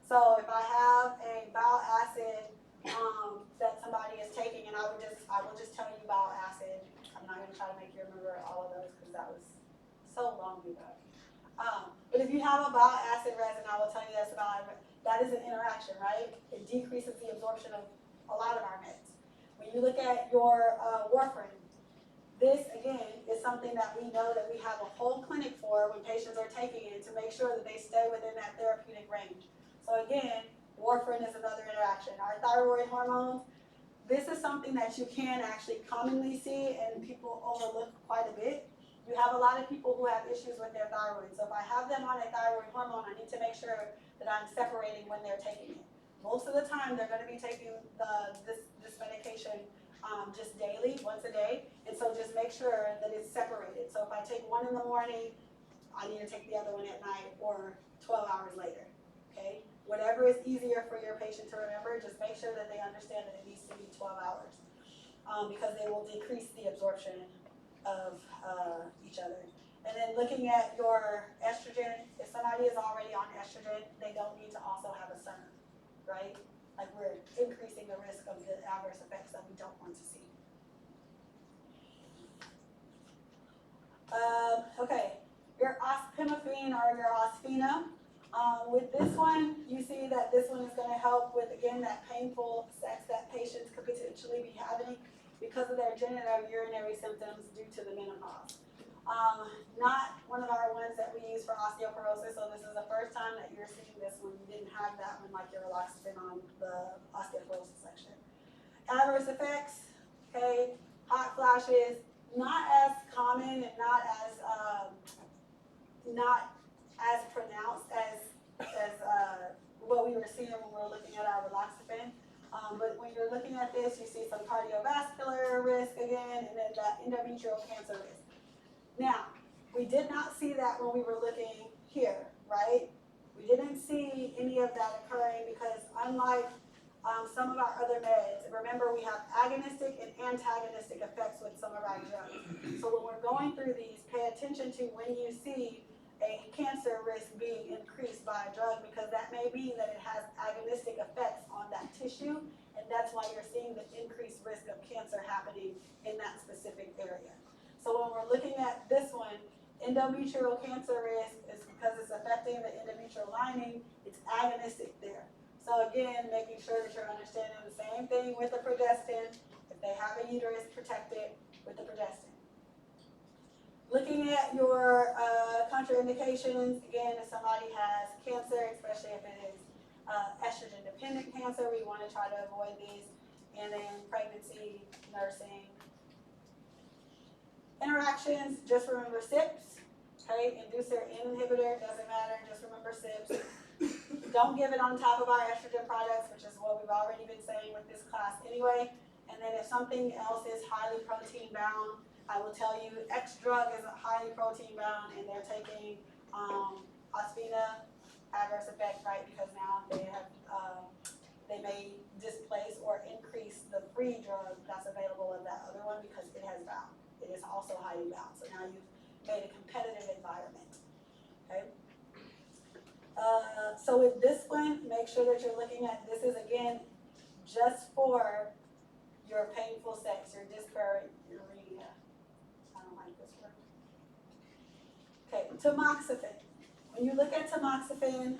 [SPEAKER 1] So if I have a bile acid that somebody is taking, and I will just tell you bile acid. I'm not gonna try to make you remember all of those because that was so long ago. But if you have a bile acid resin, I will tell you that is an interaction, right? It decreases the absorption of a lot of our meds. When you look at your warfarin, this again is something that we know that we have a whole clinic for when patients are taking it to make sure that they stay within that therapeutic range. So again, warfarin is another interaction. Our thyroid hormones, this is something that you can actually commonly see and people overlook quite a bit. You have a lot of people who have issues with their thyroid. So if I have them on a thyroid hormone, I need to make sure that I'm separating when they're taking it. Most of the time, they're going to be taking this medication just daily, once a day. And so just make sure that it's separated. So if I take one in the morning, I need to take the other one at night or 12 hours later, okay? Whatever is easier for your patient to remember, just make sure that they understand that it needs to be 12 hours because they will decrease the absorption of each other. And then looking at your estrogen, if somebody is already on estrogen, they don't need to also have a SERM, right? Like we're increasing the risk of the adverse effects that we don't want to see. Okay, your ospemifene or your ospina. With this one, you see that this one is going to help with, again, that painful sex that patients could potentially be having because of their genitourinary symptoms due to the menopause. Not one of our ones that we use for osteoporosis, so this is the first time that you're seeing this one. You didn't have that one like your Raloxifene on the osteoporosis section. Adverse effects, okay, hot flashes, not as common and not as pronounced as what we were seeing when we were looking at our Raloxifene. But when you're looking at this, you see some cardiovascular risk again, and then that endometrial cancer risk. Now, we did not see that when we were looking here, right? We didn't see any of that occurring because unlike some of our other meds, remember we have agonistic and antagonistic effects with some of our drugs. So when we're going through these, pay attention to when you see a cancer risk being increased by a drug because that may mean that it has agonistic effects on that tissue, and that's why you're seeing the increased risk of cancer happening in that specific area. So when we're looking at this one, endometrial cancer risk is because it's affecting the endometrial lining, it's agonistic there. So again, making sure that you're understanding the same thing with the progestin. If they have a uterus, protect it with the progestin. Looking at your contraindications, again, if somebody has cancer, especially if it is estrogen-dependent cancer, we want to try to avoid these. And then pregnancy, nursing. Interactions, just remember SIPs, okay? Inducer inhibitor, doesn't matter, just remember SIPs. Don't give it on top of our estrogen products, which is what we've already been saying with this class anyway. And then if something else is highly protein bound, I will tell you X drug is highly protein bound and they're taking ospina, adverse effect, right? Because now they have, they may displace or increase the free drug that's available in that other one because it has bound. It is also highly bound. So now you've made a competitive environment, okay? So with this one, make sure that you're looking at, this is again, just for your painful sex, your dyspareunia. I don't like this word. Okay, tamoxifen. When you look at tamoxifen,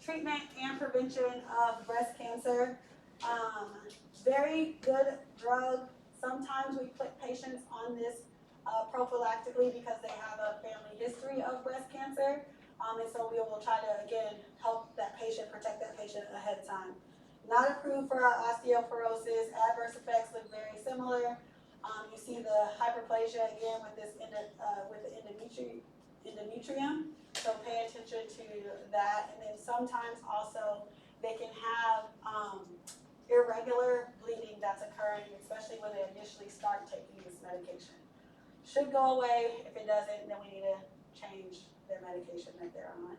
[SPEAKER 1] treatment and prevention of breast cancer, very good drug. Sometimes we put patients on this prophylactically because they have a family history of breast cancer. And so we will try to, again, help that patient, protect that patient ahead of time. Not approved for osteoporosis. Adverse effects look very similar. You see the hyperplasia again with this with the endometrium. So pay attention to that. And then sometimes also they can have irregular bleeding that's occurring, especially when they initially start taking this medication. Should go away. If it doesn't, then we need to change their medication that they're on.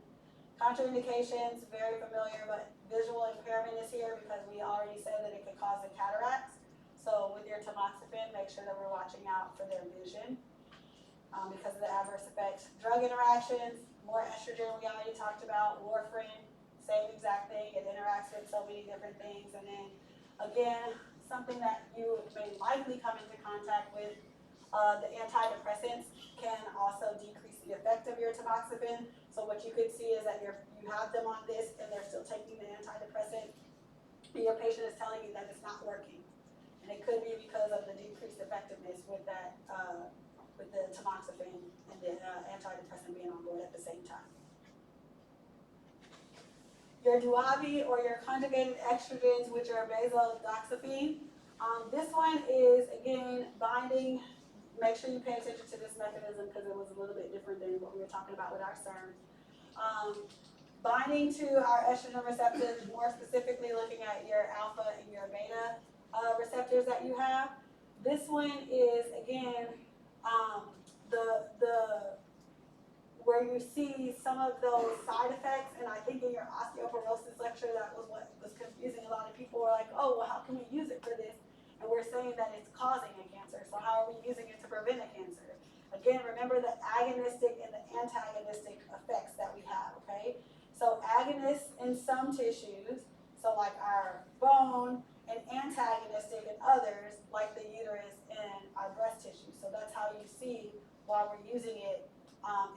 [SPEAKER 1] Contraindications, very familiar, but visual impairment is here because we already said that it could cause the cataracts. So with your tamoxifen, make sure that we're watching out for their vision because of the adverse effects. Drug interactions, more estrogen we already talked about, warfarin, same exact thing. It interacts with so many different things. And then Again, something that you may likely come into contact with, the antidepressants can also decrease the effect of your tamoxifen. So what you could see is that you have them on this and they're still taking the antidepressant, and your patient is telling you that it's not working. And it could be because of the decreased effectiveness with that, with the tamoxifen and the antidepressant being on board at the same time. Your Duavi or your conjugated estrogens, which are basodoxifene. This one is, again, binding. Make sure you pay attention to this mechanism because it was a little bit different than what we were talking about with our CERN. Binding to our estrogen receptors, more specifically looking at your alpha and your beta receptors that you have. This one is, again, where you see some of those side effects, and I think in your osteoporosis lecture, that was what was confusing a lot of people. Were like, oh, well, how can we use it for this? And we're saying that it's causing a cancer, so how are we using it to prevent a cancer? Again, remember the agonistic and the antagonistic effects that we have, okay? So agonists in some tissues, so like our bone, and antagonistic in others, like the uterus and our breast tissue. So that's how you see why we're using it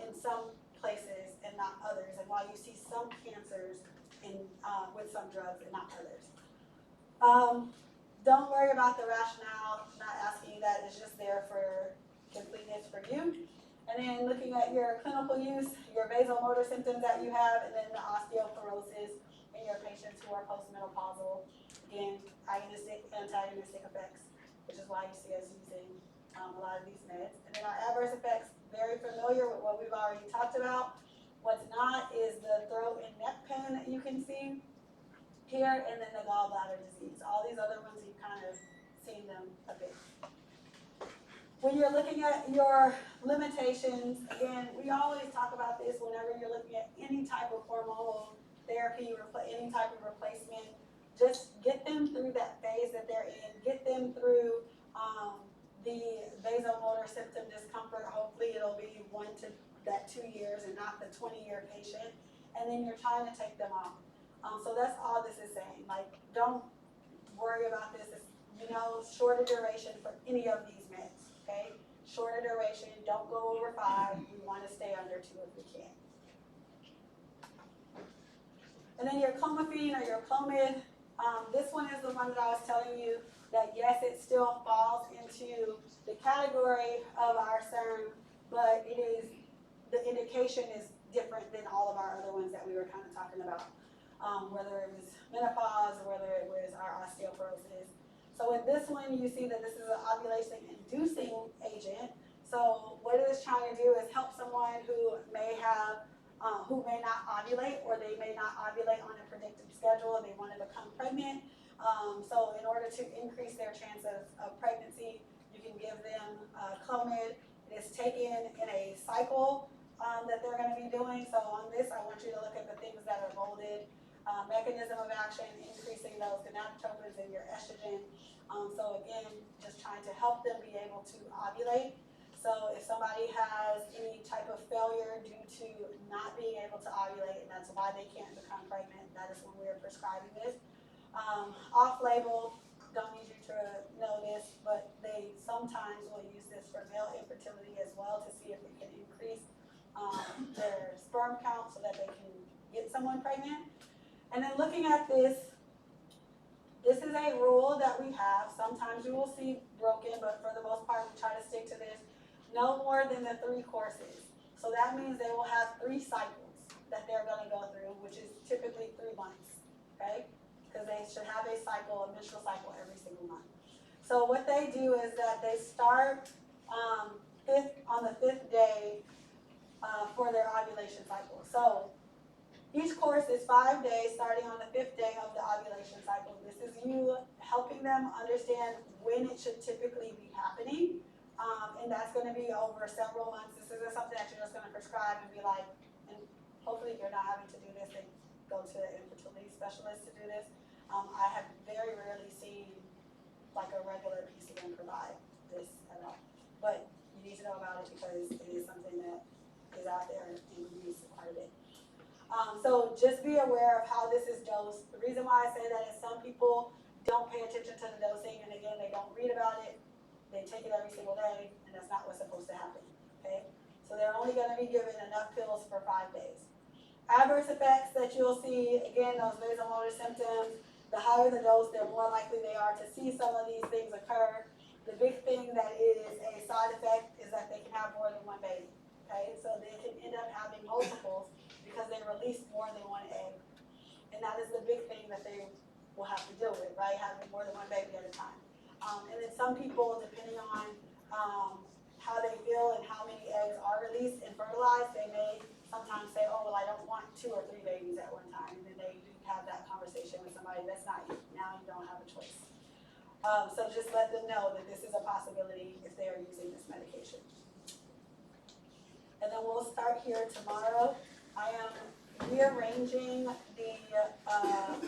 [SPEAKER 1] in some places and not others, and why you see some cancers with some drugs and not others. Don't worry about the rationale, not asking you that, it's just there for completeness for you. And then looking at your clinical use, your vasomotor symptoms that you have, and then the osteoporosis in your patients who are postmenopausal. Again, agonistic, antagonistic effects, which is why you see us using a lot of these meds. And then our adverse effects, very familiar with what we've already talked about. What's not is the throat and neck pain that you can see here, and then the gallbladder disease. All these other ones, you've kind of seen them a bit. When you're looking at your limitations, again, we always talk about this whenever you're looking at any type of hormonal therapy or any type of replacement. Just get them through that phase that they're in. Get them through the vasomotor symptom discomfort. Hopefully it'll be 1 to 2 years and not the 20-year patient. And then you're trying to take them off. So that's all this is saying. Like, don't worry about this. It's, shorter duration for any of these meds, okay? Shorter duration, don't go over 5. We want to stay under 2 if we can. And then your clomiphene or your clomid, this one is the one that I was telling you that yes, it still falls into the category of our CERN, but the indication is different than all of our other ones that we were kind of talking about, whether it was menopause or whether it was our osteoporosis. So in this one, you see that this is an ovulation-inducing agent. So what it is trying to do is help someone who may not ovulate, or they may not ovulate on a predicted schedule, and they want to become pregnant. So in order to increase their chance of pregnancy, you can give them Clomid. It is taken in a cycle that they're going to be doing. So on this, I want you to look at the things that are bolded. Mechanism of action, increasing those gonadotropins in your estrogen. So again, just trying to help them be able to ovulate. So if somebody has any type of failure due to not being able to ovulate, and that's why they can't become pregnant, that is when we're prescribing this. Off-label, don't need you to know this, but they sometimes will use this for male infertility as well to see if it can increase their sperm count so that they can get someone pregnant. And then looking at this is a rule that we have. Sometimes you will see broken, but for the most part, we try to stick to this. No more than the 3 courses. So that means they will have 3 cycles that they're going to go through, which is typically 3 months, okay? Because they should have a menstrual cycle every single month. So what they do is that they start on the 5th day for their ovulation cycle. So each course is 5 days, starting on the 5th day of the ovulation cycle. This is you helping them understand when it should typically be happening. And that's going to be over several months. This isn't something that you're just going to prescribe and be like, and hopefully you're not having to do this and go to an infertility specialist to do this. I have very rarely seen like a regular PCN provide this at all. But you need to know about it because it is something that is out there and we use quite a bit. So just be aware of how this is dosed. The reason why I say that is some people don't pay attention to the dosing, and again, they don't read about it, they take it every single day, and that's not what's supposed to happen, okay? So they're only gonna be given enough pills for 5 days. Adverse effects that you'll see, again, those vasomotor symptoms, the higher the dose, the more likely they are to see some of these things occur. The big thing that is a side effect is that they can have more than one baby, okay? So they can end up having multiples because they release more than one egg. And that is the big thing that they will have to deal with, right? Having more than one baby at a time. And then some people, depending on how they feel and how many eggs are released and fertilized, they may sometimes say, oh, well, I don't want 2 or 3 babies at one time. And then they have that conversation with somebody, that's not you. Now you don't have a choice. So just let them know that this is a possibility if they are using this medication. And then we'll start here tomorrow. I am rearranging the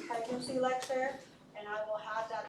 [SPEAKER 1] pregnancy lecture, and I will have that